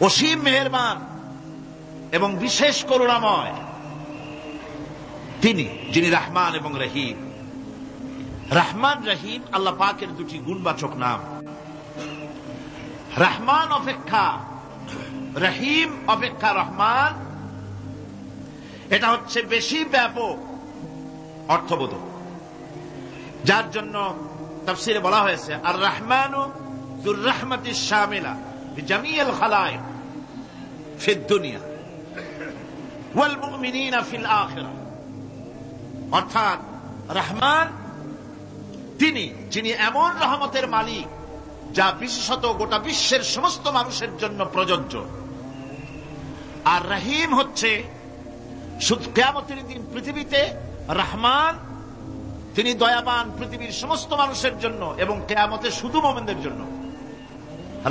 অসীম মেহেরবান এবং বিশেষ করুণাময় তিনি, যিনি রহমান এবং রহিম। রহমান রহিম আল্লাহ পাকের দুটি গুণবাচক নাম। রহমান অপেক্ষা রহিম অপেক্ষা রহমান, এটা হচ্ছে বেশি ব্যাপক অর্থবোধক, যার জন্য তাফসীরে বলা হয়েছে আর রহমানু যুর রাহমাতিশ শামিলা বিজামিল খালায়েক ফিদ দুনিয়া ওয়াল মুমিনিনা ফিল আখিরাহ। অর্থাৎ রহমান তিনি, যিনি এমন রহমতের মালিক যা বিশেষত গোটা বিশ্বের সমস্ত মানুষের জন্য প্রযোজ্য। আর রহিম হচ্ছে শুধু কিয়ামতের দিন পৃথিবীতে রহমান তিনি দয়াবান পৃথিবীর সমস্ত মানুষের জন্য এবং কিয়ামতে শুধু মুমিনদের জন্য।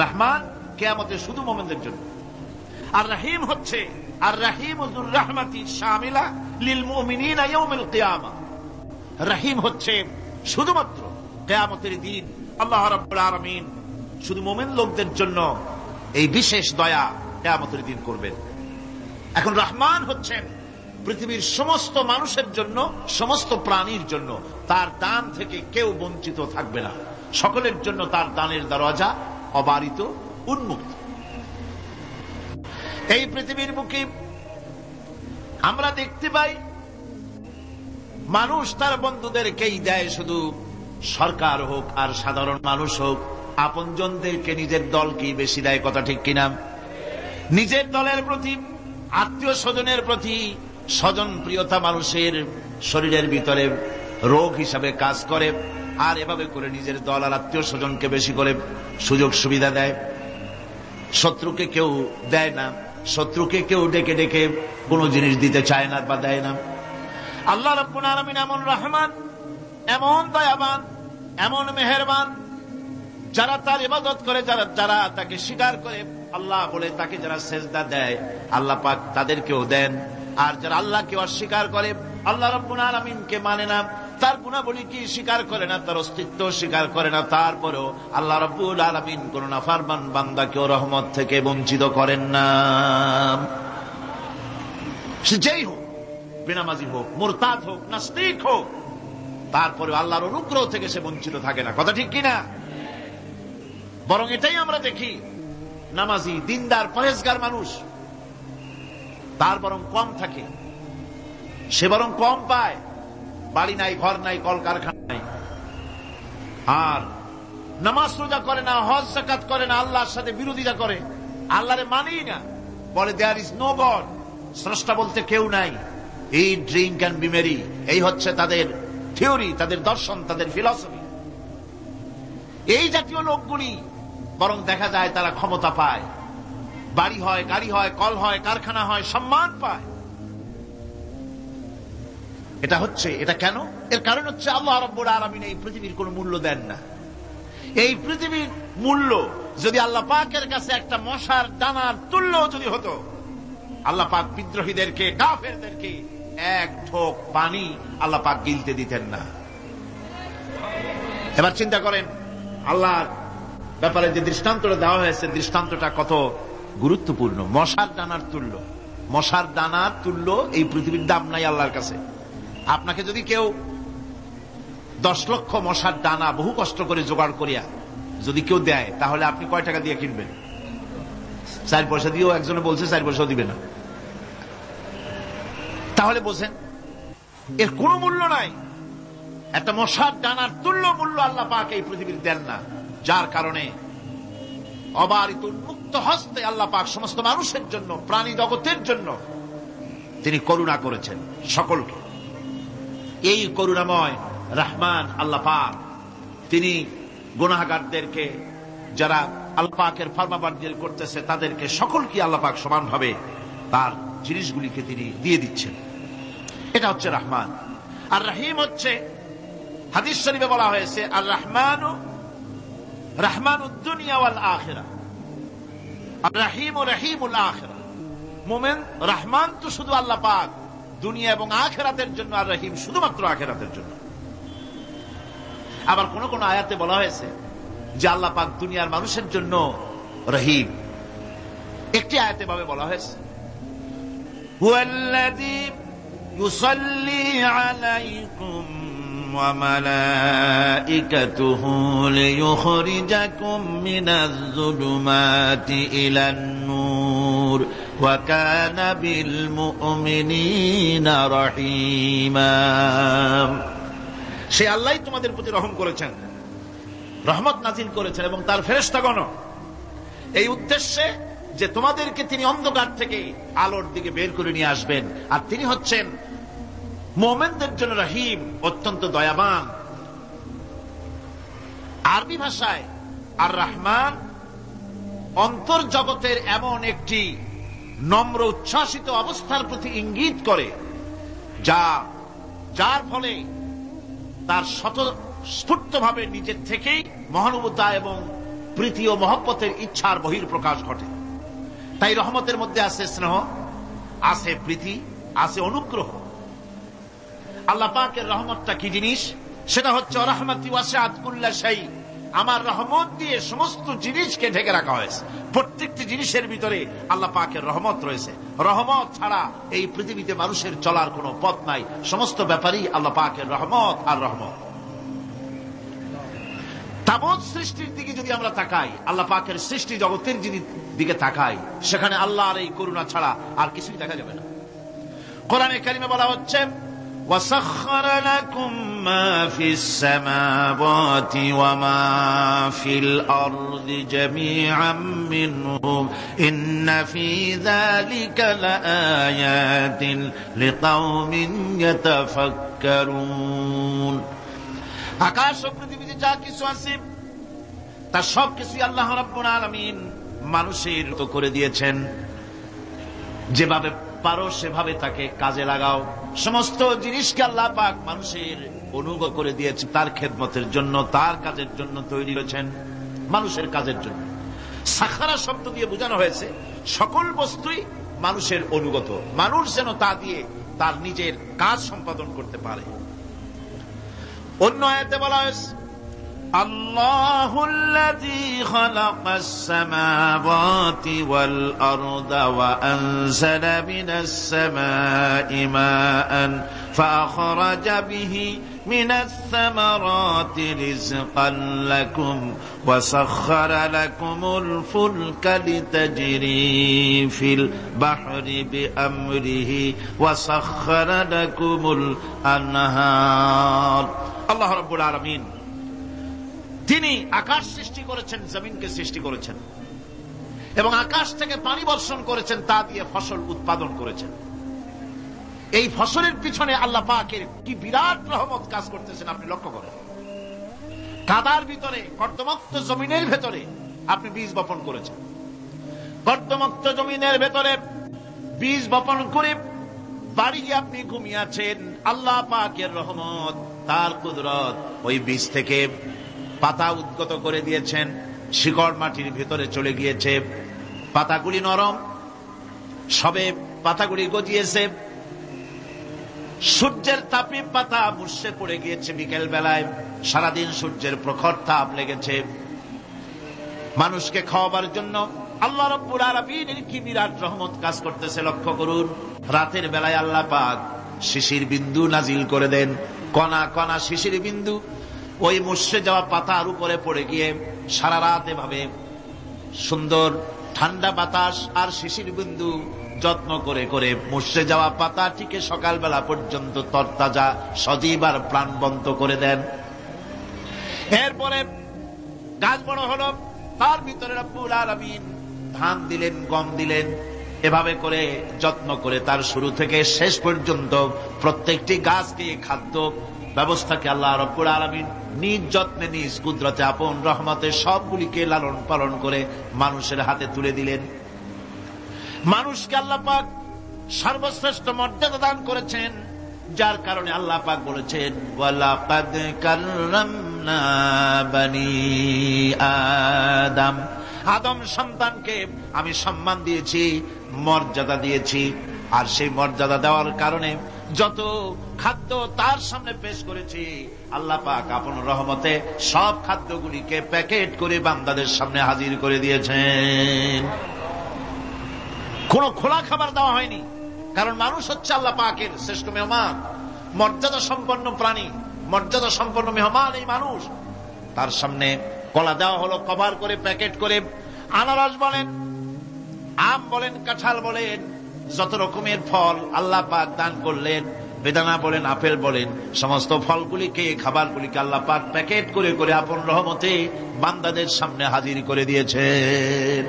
রহমান কিয়ামতে শুধু মুমিনদের জন্য। আর রহিম হচ্ছে আর রহিমুর রাহমাতি শামিলা লিল মুমিনিনা ইয়াউমিল কিয়ামা। রহিম হচ্ছে শুধুমাত্র কিয়ামতের দিন আল্লাহ রাব্বুল আলামিন শুধু মুমিন লোকদের জন্য এই বিশেষ দয়া কিয়ামতের দিন করবেন। এখন রহমান হচ্ছেন পৃথিবীর সমস্ত মানুষের জন্য, সমস্ত প্রাণীর জন্য। তার দান থেকে কেউ বঞ্চিত থাকবে না, সকলের জন্য তার দানের দরজা অবারিত, উন্মুক্ত। এই পৃথিবীর বুকে আমরা দেখতে পাই মানুষ তার বন্ধুদেরকেই দেয়, শুধু সরকার হোক আর সাধারণ মানুষ হোক, আপনজনদেরকে নিজের দলকেই বেশি দেয়। কথা ঠিক কিনা? নিজের দলের প্রতি, আত্মীয় স্বজনের প্রতি স্বজন প্রিয়তা মানুষের শরীরের ভিতরে রোগ হিসাবে কাজ করে, আর এভাবে করে নিজের দল আর আত্মীয় স্বজনকে বেশি করে সুযোগ সুবিধা দেয়। শত্রুকে কেউ দেয় না, শত্রুকে কেউ ডেকে ডেকে কোনো জিনিস দিতে চায় না বা দেয় না। আল্লাহ রাব্বুল আলামিন এমন রহমান, এমন দয়াবান, এমন মেহেরবান, যারা তার ইবাদত করে, যারা তাকে স্বীকার করে, আল্লাহ বলে তাকে যারা সেজদা দেয়, আল্লাহ পাক তাদেরকেও দেন। আর যারা আল্লাহকে অস্বীকার করে, আল্লাহ রাব্বুল আলামিনকে মানে না, তার গুণাবলী কি স্বীকার করে না, তার অস্তিত্ব স্বীকার করে না, তারপরেও আল্লাহ রাব্বুল আলামিন কোন নাফরমান বান্দাকেও রহমত থেকে বঞ্চিত করেন না। সে যেই হোক, বেনামাজি হোক, মুরতাদ হোক, নাস্তিক হোক, তারপরে আল্লাহর অনুগ্রহ থেকে সে বঞ্চিত থাকে না। কথা ঠিক কিনা? বরং এটাই আমরা দেখি, নামাজি, দিনদার, পরেজগার মানুষ তার বরং কম থাকে, সে বরং কম পায়। বাড়ি নাই, ঘর নাই, কলকারখানা নাই, আর নামাজ রোজা করে না, হজ যাকাত করে না, আল্লাহর সাথে বিরোধিতা করে, আল্লাহরে মানেই না, বলে দেয়ার ইজ নো গড, স্রষ্টা বলতে কেউ নাই। এই ড্রিঙ্ক অ্যান্ড বি মেরি, এই হচ্ছে তাদের থিওরি, তাদের দর্শন, তাদের ফিলসফি। এই জাতীয় লোকগুলি বরং দেখা যায় তারা ক্ষমতা পায়, বাড়ি হয়, গাড়ি হয়, কল হয়, কারখানা হয়, সম্মান পায়। এটা কেন? এর কারণ হচ্ছে আল্লাহ রাব্বুল আলামিন এই পৃথিবীর কোন মূল্য দেন না। এই পৃথিবীর মূল্য যদি আল্লাহ পাকের কাছে একটা মশার দানার তুল্য যদি হতো, আল্লাহ পাক বিদ্রোহীদেরকে, কাফেরদেরকে এক ঢোক পানি আল্লাহ পাক গিলতে দিতেন না। এবার চিন্তা করেন, আল্লাহর ব্যাপারে যে দৃষ্টান্তটা দেওয়া হয়েছে, দৃষ্টান্তটা কত গুরুত্বপূর্ণ। মশার দানার তুল্য, মশার দানার তুল্য এই পৃথিবীর দাম নাই আল্লাহর কাছে। আপনাকে যদি কেউ 10 লক্ষ মশার দানা বহু কষ্ট করে জোগাড় করিয়া যদি কেউ দেয়, তাহলে আপনি কয় টাকা দিয়ে কিনবেন? 4 পয়সা দিয়েও একজনে বলছে 4 পয়সাও দিবে না। তাহলে বোঝেন এর কোনো মূল্য নাই। একটা মশার দানার তুল্য মূল্য আল্লাহ পাক এই পৃথিবীর দেন না, যার কারণে অবারিত উন্মুক্ত হস্তে আল্লাহ পাক সমস্ত মানুষের জন্য, প্রাণী জগতের জন্য তিনি করুণা করেছেন সকলকে। এই করুণাময় রহমান আল্লাহ পাক তিনি গুনাহগারদেরকে, যারা আল্লাহ পাকের ফরমাবরদারি করতেছে, তাদেরকে সকলকে আল্লাহ পাক সমানভাবে তার জিনিসগুলিকে তিনি দিয়ে দিচ্ছেন। এটা হচ্ছে রহমান। আর রহিম হচ্ছে, হাদিস শরীফে বলা হয়েছে, আর রহমানু রহমানুদ দুনিয়া ওয়াল আখিরাহ, আর রহিম রহিমুল আখিরাহ। মুমিন রহমান তো শুধু আল্লাহ পাক দুনিয়া এবং আখিরাতের জন্য, আর রহিম শুধুমাত্র আখিরাতের জন্য। আবার কোন কোন আয়াতে বলা হয়েছে যে আল্লাহ পাক দুনিয়ার মানুষের জন্য রহিম। আয়াতে ভাবে বলা হয়েছে হুয়াল্লাযী ইউসাল্লি আলাইকুম ওয়া মালাইকাতুহু লিইখরিজাকুম মিনাজ যুলুমাতি ইলান নূর ওয়া কানা বিল মুমিনিনা রহিমা। সে আল্লাহই তোমাদের প্রতি রহম করেছেন, রহমত নাজিল করেছেন এবং তার ফেরেশতাগণ এই উদ্দেশ্যে যে তোমাদেরকে তিনি অন্ধকার থেকে আলোর দিকে বের করে নিয়ে আসবেন। আর তিনি হচ্ছেন মুমিনদের জন্য রহিম, অত্যন্ত দয়াবান। আরবি ভাষায় আর রহমান অন্তর্জগতের এমন একটি নম্র উচ্ছ্বাসিত অবস্থার প্রতি ইঙ্গিত করে যার ফলে তার স্বতঃস্ফূর্তভাবে নিজের থেকেই মহানুভবতা এবং প্রীতি ও মহব্বতের ইচ্ছার বহির্প্রকাশ ঘটে। তাই রহমতের মধ্যে আছে স্নেহ, আছে প্রীতি, আছে অনুগ্রহ। আল্লাহ পাকের রহমতটা কি জিনিস? সেটা হচ্ছে রাহমাতি ওয়াসিআত কুল্লা শাই। আমার রহমত দিয়ে সমস্ত জিনিসকে ঢেকে রাখা হয়েছে। প্রত্যেকটি জিনিসের ভিতরে আল্লাহ পাকের রহমত রয়েছে। রহমত ছাড়া এই পৃথিবীতে মানুষের চলার কোনো পথ নাই। সমস্ত ব্যাপারেই আল্লাহ পাকের রহমত আর রহমত। তাবৎ সৃষ্টির দিকে যদি আমরা তাকাই, আল্লাহ পাকের সৃষ্টি জগতের দিকে তাকাই, সেখানে আল্লাহর এই করুণা ছাড়া আর কিছুই দেখা যাবে না। কোরআনে কারিমে বলা হচ্ছে وَسَخَّرَ لَكُم مَّا فِي السَّمَاوَاتِ وَمَا فِي الْأَرْضِ جَمِيعًا مِّنْهُ إِنَّ فِي ذَلِكَ لَآيَاتٍ لِقَوْمٍ يَتَفَكَّرُونَ। আকাশ ও পৃথিবীতে যা কিছু আছে তা সব কিছুই আল্লাহ রাব্বুল আলামিন মানুষের তো করে দিয়েছেন। যেভাবে পারো সেভাবে তাকে কাজে লাগাও। সমস্ত জিনিসকে আল্লাহ পাক মানুষের অনুগ্রহ করে দিয়েছে তার খেদমতের জন্য, তার কাজের জন্য তৈরি করেছেন, মানুষের কাজের জন্য। সাখারা শব্দ দিয়ে বোঝানো হয়েছে সকল বস্তুই মানুষের অনুগত, মানুষ যেন তা দিয়ে তার নিজের কাজ সম্পাদন করতে পারে। অন্য আয়াতে বলা হয়েছে আল্লাহুল্লাযী খালাকাস সামাওয়াতি ওয়াল আরদা ওয়া আনজালা মিনাস সামাই মাআন ফাআখরাজা বিহি মিনাস সামারাতি রিজকান লাকুম ওয়া সাখখারা লাকুমুল ফুলকা লিতাজরি ফিল বাহরি বিআমরিহি ওয়া সাখখারা লাকুমুল আনহার। আল্লাহ রাব্বুল আলামিন তিনি আকাশ সৃষ্টি করেছেন, জমিনকে সৃষ্টি করেছেন এবং আকাশ থেকে পানি বর্ষণ করেছেন, তা দিয়ে ফসল উৎপাদন করেছেন। এই ফসলের পিছনে আল্লাহ পাকের কি বিরাট রহমত কাজ করতেছেন আপনি লক্ষ্য করেন। কাদার ভিতরে, কর্দমাক্ত জমিনের ভেতরে আপনি বীজ বপন করেছেন। কর্দমাক্ত জমিনের ভেতরে বীজ বপন করে বাড়ি গিয়ে আপনি ঘুমিয়ে আছেন। আল্লাহ পাকের রহমত, তার কুদরত, ওই বীজ থেকে পাতা উদ্গত করে দিয়েছেন, শিকড় মাটির ভিতরে চলে গিয়েছে, পাতাগুলি নরম, সবে পাতাগুলি গজিয়েছে। সূর্যের তাপে পাতা মুর্শে পড়ে গিয়েছে বিকেল বেলায়, সারাদিন সূর্যের প্রখর তাপ লেগেছে। মানুষকে খাওয়াবার জন্য আল্লাহ রাব্বুল আলামিনের কি বিরাট রহমত কাজ করতেছে লক্ষ্য করুন। রাতের বেলায় আল্লাহ পাক শিশির বিন্দু নাজিল করে দেন, কণা কণা শিশির বিন্দু ওই মুর্শে যাওয়া পাতার উপরে পড়ে গিয়ে সারা রাত এভাবে সুন্দর ঠান্ডা বাতাস আর শিশির বিন্দু যত্ন করে করে মুর্শে যাওয়া পাতাটিকে সকালবেলা পর্যন্ত তরতাজা, সজীব আর প্রাণবন্ত করে দেন। এরপরে গাছ বড় হলো, তার ভিতরে রব্বুল আলামিন ধান দিলেন, গম দিলেন। এভাবে করে যত্ন করে তার শুরু থেকে শেষ পর্যন্ত প্রত্যেকটি গাছকে খাদ্য ব্যবস্থাকে আল্লাহ রাব্বুল আলামিন নিজ যত্নে, নিজ কুদরতে, আপন রহমতে সবগুলিকে লালন পালন করে মানুষের হাতে তুলে দিলেন। মানুষকে আল্লাহ পাক সর্বশ্রেষ্ঠ মর্যাদা দান করেছেন, যার কারণে আল্লাহ পাক বলেছেন ওয়ালাকাদ কাররামনা বানি আদম। আদম সন্তানকে আমি সম্মান দিয়েছি, মর্যাদা দিয়েছি। আর সেই মর্যাদা দেওয়ার কারণে যত খাদ্য তার সামনে পেশ করেছি, আল্লাহ পাক আপন রহমতে সব খাদ্যগুলিকে প্যাকেট করে বান্দাদের সামনে হাজির করে দিয়েছেন। কোন খোলা খাবার দেওয়া হয়নি, কারণ মানুষ হচ্ছে আল্লাহ পাকের শ্রেষ্ঠ মেহমান, মর্যাদা সম্পন্ন প্রাণী, মর্যাদা সম্পন্ন মেহমান এই মানুষ। তার সামনে কলা দেওয়া হলো কভার করে, প্যাকেট করে। আনারস বলেন, আম বলেন, কাঁঠাল বলেন, যত রকমের ফল আল্লাহ পাক দান করলেন, বেদানা বলেন, আপেল বলেন, সমস্ত ফলগুলিকে, খাবারগুলিকে আল্লাহ পাক প্যাকেট করে করে আপন রহমতে বান্দাদের সামনে হাজির করে দিয়েছেন।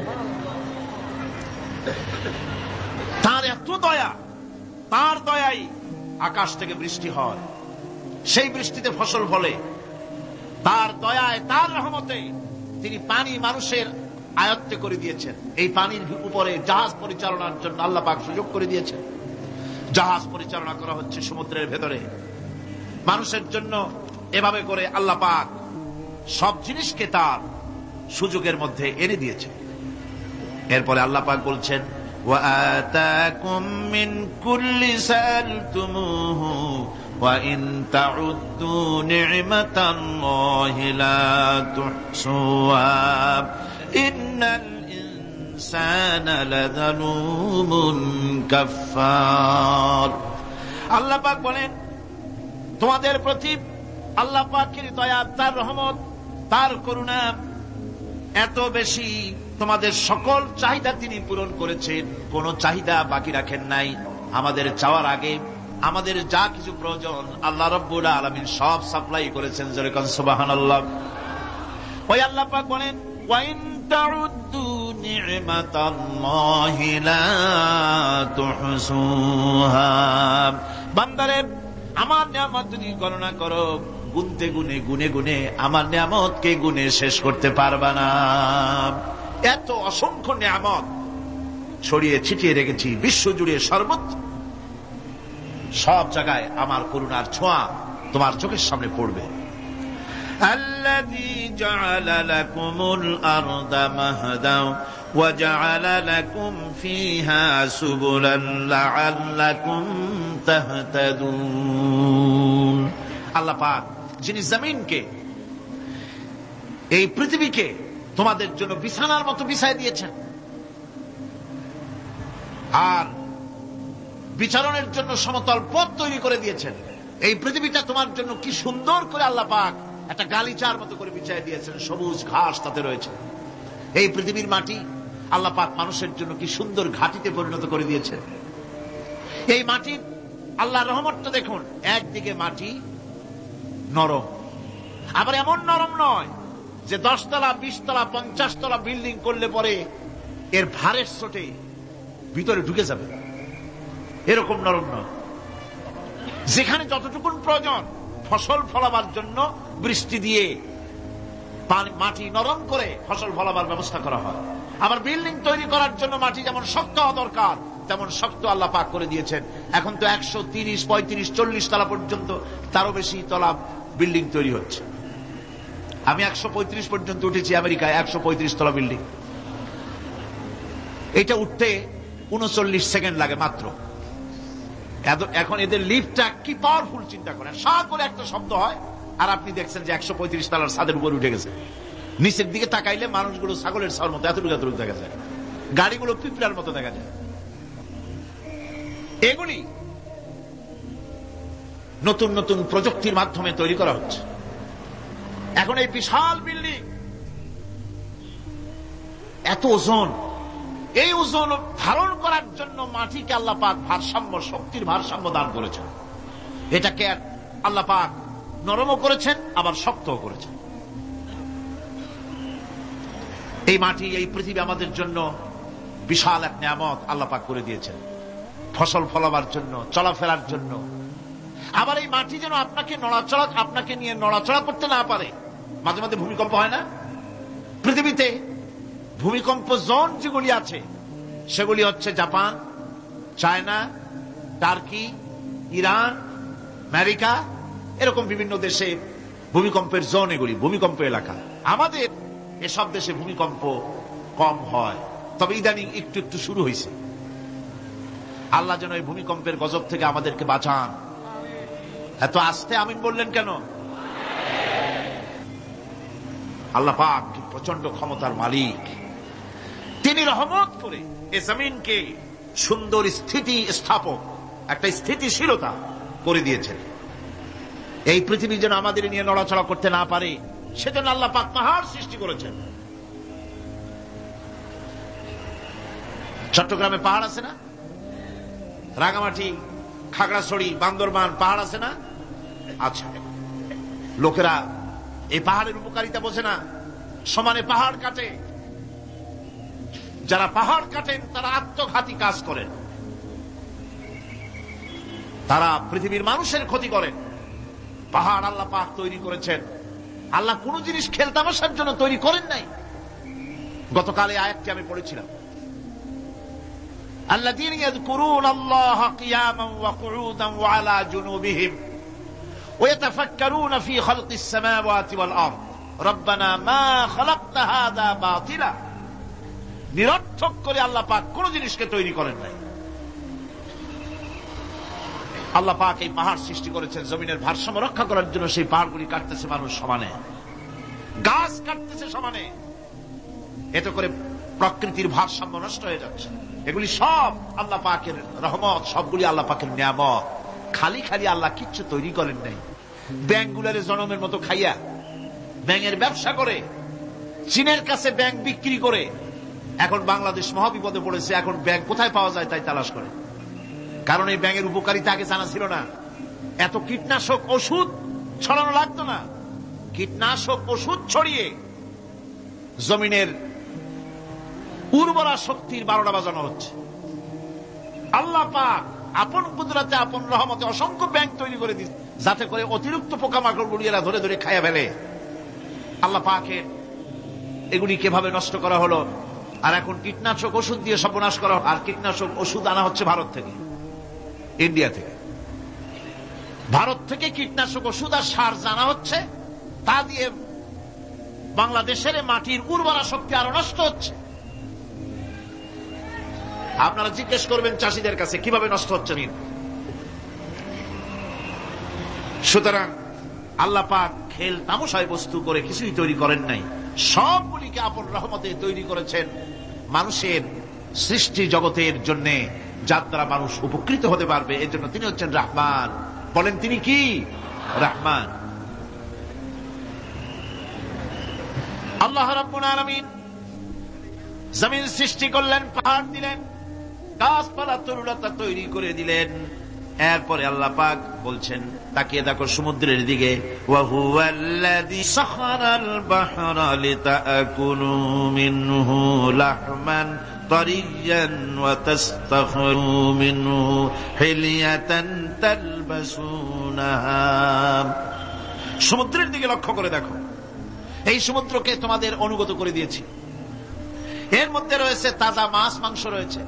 তার এত দয়া, তার দয়াই আকাশ থেকে বৃষ্টি হয়, সেই বৃষ্টিতে ফসল ফলে। তার দয়ায়, তার রহমতে তিনি পানি মানুষের আয়ত্তে করে দিয়েছেন। এই পানির উপরে জাহাজ পরিচালনার জন্য আল্লাহ পাক সুযোগ করে দিয়েছেন। জাহাজ পরিচালনা করা হচ্ছে সমুদ্রের ভেতরে মানুষের জন্য। এভাবে করে আল্লাহ পাক সব জিনিসকে তার সুযোগের মধ্যে এনে দিয়েছেন। এরপরে আল্লাহ পাক বলছেন, وآتاكم من كل سألتموه وإن تعدوا نعمة الله لا تحصوها إن الإنسان لظلوم كفار। আল্লাহ পাক বলেন, তোমাদের প্রতি আল্লাহ পাকের দয়া, তার রহমত, তার করুণা এত বেশি, তোমাদের সকল চাহিদা তিনি পূরণ করেছেন, কোন চাহিদা বাকি রাখেন নাই। আমাদের চাওয়ার আগে আমাদের যা কিছু প্রয়োজন আল্লাহ রাব্বুল আলামিন সব সাপ্লাই করেছেন। যেরকম সুবহানাল্লাহ। ওই আল্লাহ পাক বলেন, ওয়াইন তাউদ্দু নি'মাতাল্লাহি লা তুহসুহা। বান্দারে, আমার নিয়ামত যদি গণনা করো, গুনতে গুনে, গুনে গুনে আমার নিয়ামতকে গুনে শেষ করতে পারবা না। এত অসংখ্য নিয়ামত ছড়িয়ে ছিটিয়ে রেখেছি বিশ্ব জুড়ে, সর্বত্র, সব জায়গায় আমার করুণার ছোঁয়া তোমার চোখের সামনে পড়বে। الذي جعل لكم الأرض مهدا وجعل لكم فيها سبلا لعلكم تهتدون। আল্লাহ পাক যিনি জমিনকে, এই পৃথিবীকে তোমাদের জন্য বিছানার মতো বিছায় দিয়েছেন, আর বিচরণের জন্য সমতল পথ তৈরি করে দিয়েছেন। এই পৃথিবীটা তোমার জন্য কি সুন্দর করে আল্লাহ পাক একটা গালিচার মতো করে বিছায় দিয়েছেন, সবুজ ঘাস তাতে রয়েছে। এই পৃথিবীর মাটি আল্লাহ পাক মানুষের জন্য কি সুন্দর ঘাটিতে পরিণত করে দিয়েছেন। এই মাটির আল্লাহর রহমতটা দেখুন, একদিকে মাটি নরম, আবার এমন নরম নয় যে 10 তলা, 20 তলা, 50 তলা বিল্ডিং করলে পরে এর ভারের চোটে ভিতরে ঢুকে যাবে, এরকম নরম নয়। যেখানে যতটুকুন প্রয়োজন ফসল ফলাবার জন্য বৃষ্টি দিয়ে মাটি নরম করে ফসল ফলাবার ব্যবস্থা করা হয়। আবার বিল্ডিং তৈরি করার জন্য মাটি যেমন শক্ত হওয়া দরকার, তেমন শক্ত আল্লাহ পাক করে দিয়েছেন। এখন তো 130, 35, 40 তলা পর্যন্ত, তারও বেশি তলা বিল্ডিং তৈরি হচ্ছে। আমি 135 পর্যন্ত উঠেছি আমেরিকায়, 135 তলা বিল্ডিং। এটা উঠতে 39 সেকেন্ড লাগে মাত্র। এখন এদের লিফটটা কি পাওয়ারফুল চিন্তা করেন। সা করে একটা শব্দ হয়, আর আপনি দেখছেন যে 135 তলার ছাদের উপর উঠে গেছে। নিচের দিকে তাকাইলে মানুষগুলো ছাগলের ছাওয়ার মতো এতটুকু এতটুকু দেখা যায়, গাড়িগুলো পিঁপড়ার মতো দেখা যায়। এগুলি নতুন নতুন প্রযুক্তির মাধ্যমে তৈরি করা হচ্ছে। এখন এই বিশাল বিল্ডিং, এত ওজন, এই ওজন ধারণ করার জন্য মাটিকে আল্লাহ পাক ভারসাম্য, শক্তির ভারসাম্য দান করেছেন। এটাকে আল্লাহ পাক নরমও করেছেন, আবার শক্তও করেছেন। এই মাটি, এই পৃথিবী আমাদের জন্য বিশাল এক নিয়ামত আল্লাহ পাক করে দিয়েছেন, ফসল ফলাবার জন্য, চলাফেরার জন্য। আবার এই মাটি যেন আপনাকে নিয়ে নড়াচড়া করতে না পারে। মাঝে মাঝে ভূমিকম্প হয় না? পৃথিবীতে ভূমিকম্প জোন যেগুলি আছে সেগুলি হচ্ছে Japan, China, turkey, Iran, America, এরকম বিভিন্ন দেশে ভূমিকম্পের জোন, এগুলি ভূমিকম্প এলাকা। আমাদের এসব দেশে ভূমিকম্প কম হয়, তবে ইদানিং একটু একটু শুরু হয়েছে। আল্লাহ যেন এই ভূমিকম্পের গজব থেকে আমাদেরকে বাঁচান। এত আস্তে আমিন বললেন কেন? আল্লাহ পাক প্রচন্ড ক্ষমতার মালিক। তিনি রহমত করে এ জমিনকে সুন্দর স্থিতি স্থাপক, একটা স্থিতিশীলতা করে দিয়েছেন। এই পৃথিবী যেন আমাদের নিয়ে নড়াচড়া করতে না পারে সেজন্য আল্লাহ পাক পাহাড় সৃষ্টি করেছেন। চট্টগ্রামে পাহাড় আছে না? রাঙামাটি, খাগড়াছড়ি, বান্দরবান পাহাড় আছে না? আচ্ছা, লোকেরা এই পাহাড়ের উপকারিতা বোঝে না, সমানে পাহাড় কাটে। যারা পাহাড় কাটেন তারা আত্মঘাতী কাজ করেন, তারা পৃথিবীর মানুষের ক্ষতি করেন। পাহাড় আল্লাহ পাক তৈরি করেছেন। আল্লাহ কোন জিনিস খেলতামাশার জন্য তৈরি করেন নাই। গতকাল এই আয়াতটি আমি পড়েছিলাম, আল্লাযীনা ইয়াযকুরুনা আল্লাহা কিয়ামান ওয়া কুউদান ওয়া আলা জুনুবিহিম ওয়া ইয়াতাফাক্কারুনা ফী খালকিস সামাওয়াতি ওয়াল আরদ রব্বানা মা খালাকতা হাযা বাতিলা। নিরর্থক করে আল্লাহ পাক কোন জিনিসকে তৈরি করেন নাই। আল্লাহ পাক এই পাহাড় সৃষ্টি করেছেন জমিনের ভারসাম্য রক্ষা করার জন্য। সেই পাহাড়গুলি কাটতেছে মানুষ সমানে, গাছ কাটতেছে সমানে, এতে করে প্রকৃতির ভারসাম্য নষ্ট হয়ে যাচ্ছে। এগুলি সব আল্লাহ পাকের রহমত, সবগুলি আল্লাহ পাকের নিয়ামত। খালি খালি আল্লাহ কিচ্ছু তৈরি করেন নাই। ব্যাংকগুলারে জনমের মতো খাইয়া ব্যাঙের ব্যবসা করে, চীনের কাছে ব্যাংক বিক্রি করে এখন বাংলাদেশ মহাবিপদে পড়েছে। এখন ব্যাংক কোথায় পাওয়া যায় তাই তালাশ করে, কারণ এই ব্যাঙের উপকারিতা আগে জানা ছিল না। এত কীটনাশক ওষুধ ছড়ানো লাগতো না। কীটনাশক ওষুধ ছড়িয়ে জমিনের উর্বরা শক্তির 12টা বাজানো হচ্ছে। আল্লাহ পাক আপন কুদরতে, আপন রহমতে অসংখ্য ব্যাংক তৈরি করে দিচ্ছে, যাতে করে অতিরিক্ত পোকামাকড়গুলি এরা ধরে ধরে খাইয়া ফেলে। আল্লাহ পাকের এগুলি কিভাবে নষ্ট করা হলো। আর এখন কীটনাশক ওষুধ দিয়ে সর্বনাশ করা। আর কীটনাশক ওষুধ আনা হচ্ছে ভারত থেকে, ইন্ডিয়া থেকে। ভারত থেকে কীটনাশক ওষুধ আর সার জানা হচ্ছে, তা দিয়ে বাংলাদেশের মাটির উর্বরা শক্তি আরো নষ্ট হচ্ছে। আপনারা জিজ্ঞেস করবেন চাষীদের কাছে কিভাবে নষ্ট হচ্ছে। সুতরাং আল্লাহ পাক খেল তামাশায় বস্তু করে কিছুই তৈরি করেন নাই, সবগুলিকে আপন রহমতে তৈরি করেছেন মানুষের সৃষ্টি জগতের জন্য, যার দ্বারা মানুষ উপকৃত হতে পারবে। এর জন্য তিনি হচ্ছেন রহমান। বলেন তিনি কি? রহমান। আল্লাহ রাব্বুল আলামিন জমিন সৃষ্টি করলেন, পাহাড় দিলেন, গাছপালা তরুলতা তৈরি করে দিলেন। এরপরে আল্লাহ পাক বলছেন, তাকিয়ে দেখো সমুদ্রের দিকে, ওয়া হুয়াল্লাযী সাখারাল বাহরা লিতাকুলু মিনহু লাহমান তারিয়ান ওয়া তাস্তাখরু মিনহু হিলিয়াতান তালবাসুনাহা। সমুদ্রের দিকে লক্ষ্য করে দেখো, এই সমুদ্রকে তোমাদের অনুগত করে দিয়েছি। এর মধ্যে রয়েছে তাজা মাছ মাংস রয়েছে,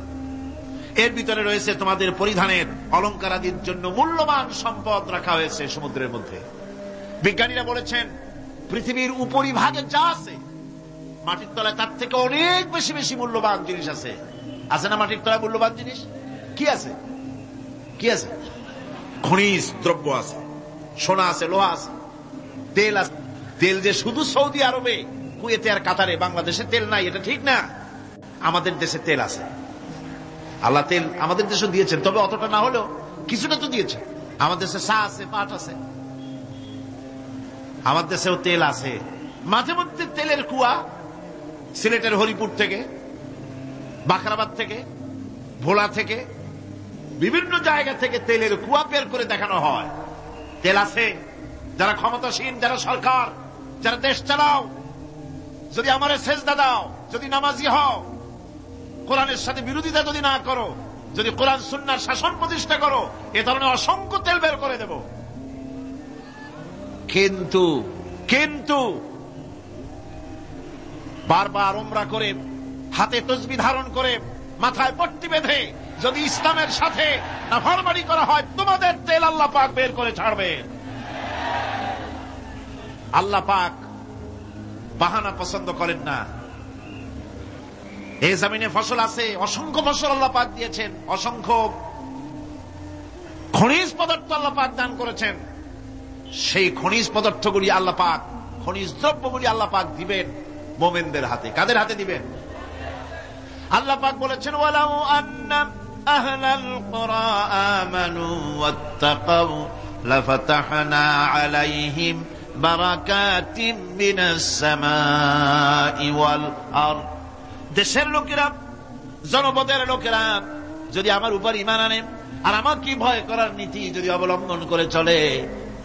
এর ভিতরে রয়েছে তোমাদের পরিধানের অলংকার আদির জন্য মূল্যবান সম্পদ রাখা হয়েছে সমুদ্রের মধ্যে। বিজ্ঞানীরা বলেছেন পৃথিবীর উপরিভাগে যা আছে মাটির তলায় তার থেকে অনেক বেশি বেশি মূল্যবান জিনিস আছে। আছে না মাটির তলায় মূল্যবান জিনিস? কি আছে? কি আছে? খনিজ দ্রব্য আছে, সোনা আছে, লোহা আছে, তেল আছে। তেল যে শুধু সৌদি আরবে, কুয়েতে আর কাতারে, বাংলাদেশে তেল নাই এটা ঠিক না। আমাদের দেশে তেল আছে। আল্লাহ তেল আমাদের দেশে দিয়েছেন, তবে অতটা না হলেও কিছুটা তো দিয়েছে। আমাদের দেশে চা আছে, পাট আছে, আমার দেশেও তেল আছে। মাঝে মধ্যে তেলের কুয়া সিলেটের হরিপুর থেকে, বাখরাবাদ থেকে, ভোলা থেকে, বিভিন্ন জায়গা থেকে তেলের কুয়া বের করে দেখানো হয়। তেল আছে। যারা ক্ষমতাসীন, যারা সরকার, যারা দেশ চালাও, যদি আমারে সেজদা দাও, যদি নামাজি হও, কোরআনের সাথে বিরোধিতা যদি না করো, যদি কোরআন সুন্নাহর শাসন প্রতিষ্ঠা করো, এ ধরনের অসংখ্য তেল বের করে দেব। কিন্তু কিন্তু বারবার উমরা করে, হাতে তসবিহ ধারণ করে, মাথায় পট্টি বেঁধে যদি ইসলামের সাথে নাফরমানি করা হয়, তোমাদের তেল আল্লাহ পাক বের করে ছাড়বে। আল্লাহ পাক বাহানা পছন্দ করেন না। এই জমিনে ফসল আছে, অসংখ্য ফসল আল্লাহ পাক দিয়েছেন, অসংখ্য খনিজ পদার্থ আল্লাহ পাক দান করেছেন। সেই খনিজ পদার্থগুলি আল্লাহ পাক, খনিজ দ্রব্যগুলি আল্লাহ পাক দিবেন মুমিনদের হাতে। কাদের হাতে দিবেন? আল্লাহ পাক বলেছেন, ওয়ালাউ আন্না আহলাল কুরা আমানু ওয়াত্তাকাউ লাফাতাহনা আলাইহিম বারাকাতিম মিনাস সামাই ওয়াল আরদ। দেশের লোকেরা, জনপদের লোকেরা যদি আমার উপর ঈমান আনে আর আমার কি ভয় করার নীতি যদি অবলম্বন করে চলে,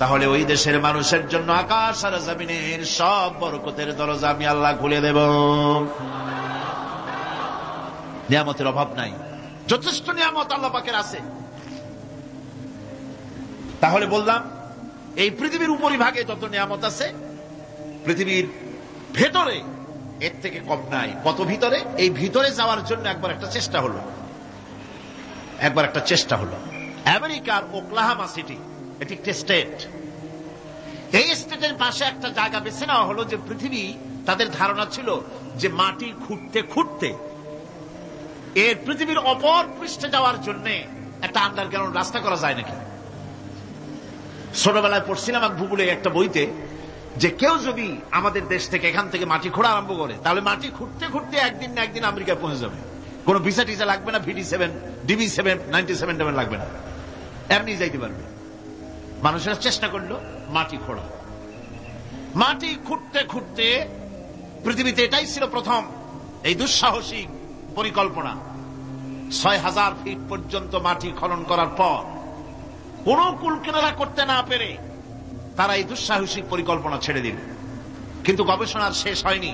তাহলে ওই দেশের মানুষের জন্য আকাশ আর জমিনের সব বরকতের দরজা আমি আল্লাহ খুলে দেব। নিয়ামতের অভাব নাই, যথেষ্ট নিয়ামত আল্লাহ পাকের আছে। তাহলে বললাম এই পৃথিবীর উপরিভাগে যত নিয়ামত আছে, পৃথিবীর ভেতরে এর থেকে কম নাই। কত ভিতরে? এই ভিতরে যাওয়ার জন্য একবার একটা চেষ্টা হলো। আমেরিকার ওকলাহামা সিটি, এটি একটি স্টেট। এই স্টেটের পাশে একটা জায়গা বেছে নেওয়া হলো, যে পৃথিবী, তাদের ধারণা ছিল যে মাটি খুঁড়তে খুঁড়তে এর পৃথিবীর অপর পৃষ্ঠে যাওয়ার জন্য একটা আন্ডারগ্রাউন্ড রাস্তা করা যায় নাকি। ছোটবেলায় পড়ছিলাম এক ভূগোলে একটা বইতে, যে কেউ যদি আমাদের দেশ থেকে এখান থেকে মাটি খোঁড়া আরম্ভ করে, তাহলে মাটি খুঁড়তে খুঁড়তে একদিন না একদিন আমেরিকায় পৌঁছে যাবে। কোনো ভিসা টিসা লাগবে না, VD7 DB7 97 লাগবে না, এমনি যাইতে পারবে। মানুষেরা চেষ্টা করলো মাটি খোঁড়া। মাটি খুঁড়তে খুঁড়তে পৃথিবীতে এটাই ছিল প্রথম এই দুঃসাহসিক পরিকল্পনা। ৬,০০০ ফিট পর্যন্ত মাটি খনন করার পর কোন কুল কিনারা করতে না পেরে তারা এই দুঃসাহসিক পরিকল্পনা ছেড়ে দিল। কিন্তু গবেষণার শেষ হয়নি।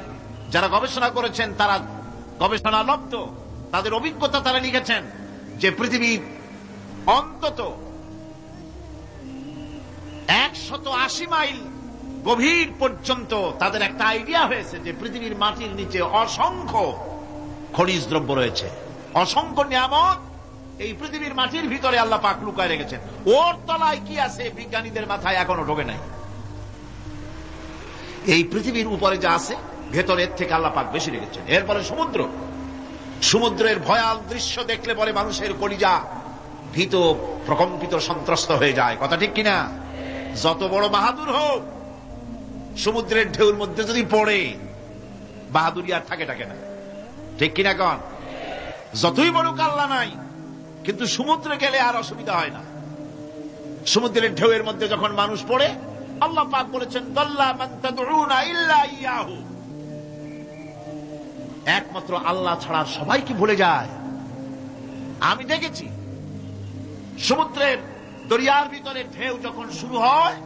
যারা গবেষণা করেছেন তারা গবেষণা লব্ধ, তাদের অভিজ্ঞতা তারা লিখেছেন যে পৃথিবীর অন্তত ১৮০ মাইল গভীর পর্যন্ত তাদের একটা আইডিয়া হয়েছে যে পৃথিবীর মাটির নিচে অসংখ্য খনিজ দ্রব্য রয়েছে, অসংখ্য নিয়ামত এই পৃথিবীর মাটির ভিতরে আল্লাহ পাক লুকায় রেখেছেন। ওর তলায় কি আছে বিজ্ঞানীদের মাথায় এখনো ঢোকে নাই। এই পৃথিবীর উপরে যা আছে ভেতরের থেকে আল্লাহ পাক বেশি রেখেছেন। এরপরে সমুদ্রের ভয়াল দৃশ্য দেখলে বলে মানুষের কলিজা ভীত, প্রকম্পিত, সন্ত্রস্ত হয়ে যায়। কথা ঠিক কিনা? যত বড় বাহাদুর হোক, সমুদ্রের ঢেউর মধ্যে যদি পড়ে, বাহাদুরি আর থাকে না। ঠিক কিনা কন? যতই বড় কাল্লা নাই, কিন্তু সমুদ্রে গেলে আর অসুবিধা হয় না। সমুদ্রের ঢেউয়ের মধ্যে যখন মানুষ পড়ে, আল্লাহ পাক বলেছেন দাল্লা মান তাদউনা ইল্লা ইয়াহু, একমাত্র আল্লাহ ছাড়া সবাইকে ভুলে যায়। আমি দেখেছি সমুদ্রের দরিয়ার ভিতরে ঢেউ যখন শুরু হয়,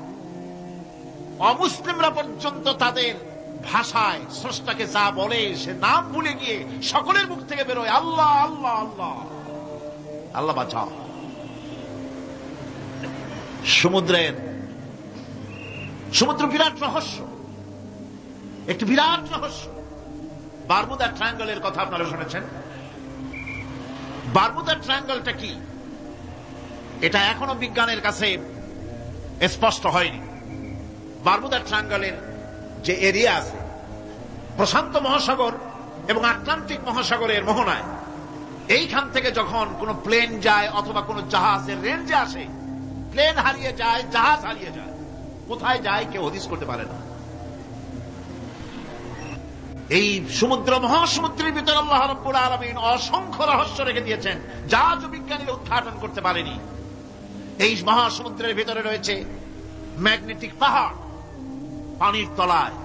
অমুসলিমরা পর্যন্ত তাদের ভাষায় স্রষ্টাকে যা বলে সে নাম ভুলে গিয়ে সকলের মুখ থেকে বেরোয় আল্লাহ আল্লাহ আল্লাহ, আল্লাহ বাঁচাও। সমুদ্র বিরাট রহস্য, একটি বিরাট রহস্য। বারমুদা ট্রায়াঙ্গলের কথা আপনারা শুনেছেন। বারমুদা ট্রায়াঙ্গলটা কি, এটা এখনো বিজ্ঞানের কাছে স্পষ্ট হয়নি। বারমুদা ট্রায়াঙ্গলের যে এরিয়া আছে, প্রশান্ত মহাসাগর এবং আটলান্টিক মহাসাগরের মোহনায়, এইখান থেকে যখন কোন প্লেন যায় অথবা কোন জাহাজের রেঞ্জে আসে, প্লেন হারিয়ে যায়, জাহাজ হারিয়ে যায়, কোথায় যায় কেউ হদিস করতে পারে না। এই সমুদ্র, মহাসমুদ্রের ভিতরে আল্লাহ রাব্বুল আলামিন অসংখ্য রহস্য রেখে দিয়েছেন, যা বিজ্ঞানীরা উদ্ঘাটন করতে পারেনি। এই মহাসমুদ্রের ভিতরে রয়েছে ম্যাগনেটিক পাহাড়, পানির তলায়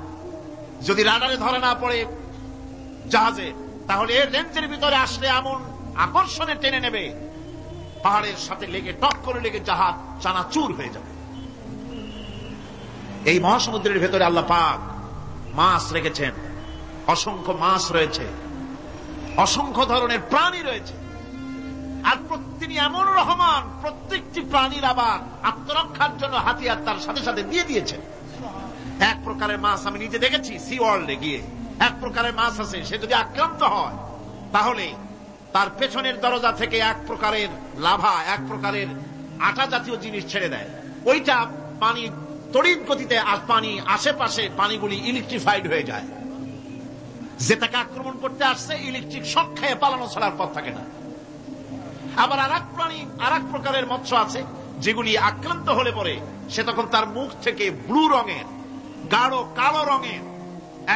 যদি রাডারে ধরে না পড়ে জাহাজে, তাহলে এর রেঞ্জের ভিতরে আসলে এমন আকর্ষণে টেনে নেবে, পাহাড়ের সাথে লেগে টক করে লেগে জাহাজ চানাচুর হয়ে যাবে। এই মহাসমুদ্রের ভেতরে আল্লাহ পাক মাছ রেখেছেন, অসংখ্য মাছ রয়েছে, অসংখ্য ধরনের প্রাণী রয়েছে। আর তিনি এমন রহমান, প্রত্যেকটি প্রাণীর আবার আত্মরক্ষার জন্য হাতিয়ার তার সাথে সাথে দিয়ে দিয়েছেন। এক প্রকারের মাছ আমি নিজে দেখেছি সি ওয়ার্ল্ডে গিয়ে, এক প্রকারের মাছ আছে, সে যদি আক্রান্ত হয় তাহলে তার পেছনের দরজা থেকে এক প্রকারের লাভা, এক প্রকারের আটা জাতীয় জিনিস ছেড়ে দেয়। ওইটা পানি তড়িৎ গতিতে, পানি আশেপাশে পানিগুলি ইলেকট্রিফাইড হয়ে যায়। যে তাকে আক্রমণ করতে আসছে, ইলেকট্রিক শক খেয়ে পালানো ছাড়ার পথ থাকে না। আবার আরেক প্রাণী, আরেক প্রকারের মৎস্য আছে, যেগুলি আক্রান্ত হলে পরে সে তখন তার মুখ থেকে ব্লু রঙের, গাঢ় কালো রঙের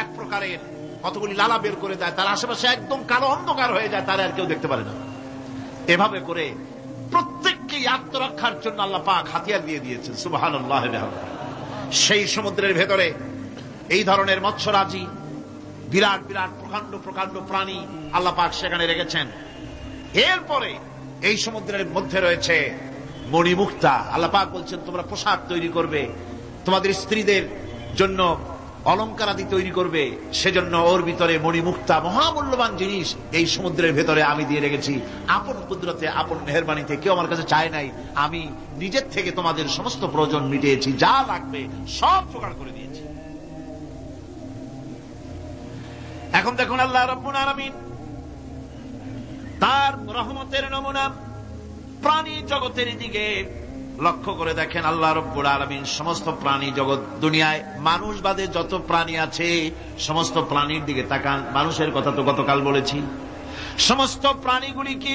এক প্রকারের কতগুলি লালা বের করে দেয়, তার আশেপাশে একদম কালো অন্ধকার হয়ে যায়, তারা আর কেউ দেখতে পারে না। এভাবে করে প্রত্যেককে আত্মরক্ষার জন্য আল্লাহ পাক হাতিয়ার দিয়ে দিয়েছেন। সুবহানাল্লাহ। সেই সমুদ্রের ভেতরে এই ধরনের মৎস্যরাজি, বিরাট বিরাট প্রকাণ্ড প্রকাণ্ড প্রাণী আল্লাহ পাক সেখানে রেখেছেন। এরপরে এই সমুদ্রের মধ্যে রয়েছে মণিমুক্তা। আল্লাহ পাক বলছেন তোমরা পোশাক তৈরি করবে, তোমাদের স্ত্রীদের জন্য অলংকার আদি তৈরি করবে, সেজন্য ওর ভিতরে মণিমুক্তা মহামূল্যবান জিনিস এই সমুদ্রের ভেতরে আমি দিয়ে রেখেছি। আপন কুদরতে, আপন মেহেরবানিতে, কেউ আমার কাছে চায় নাই, আমি নিজের থেকে তোমাদের সমস্ত প্রয়োজন মিটিয়েছি, যা লাগবে সব জোগাড় করে দিয়েছি। এখন দেখুন আল্লাহ রাব্বুল আলামিন তার রহমতের নমুনা প্রাণী জগতের দিকে লক্ষ্য করে দেখেন। আল্লাহ রাব্বুল আলামিন সমস্ত প্রাণী জগৎ, দুনিয়ায় মানুষ বাদে যত প্রাণী আছে সমস্ত প্রাণীর দিকে তাকান। মানুষের কথা তো গতকাল বলেছি। সমস্ত প্রাণীগুলিকে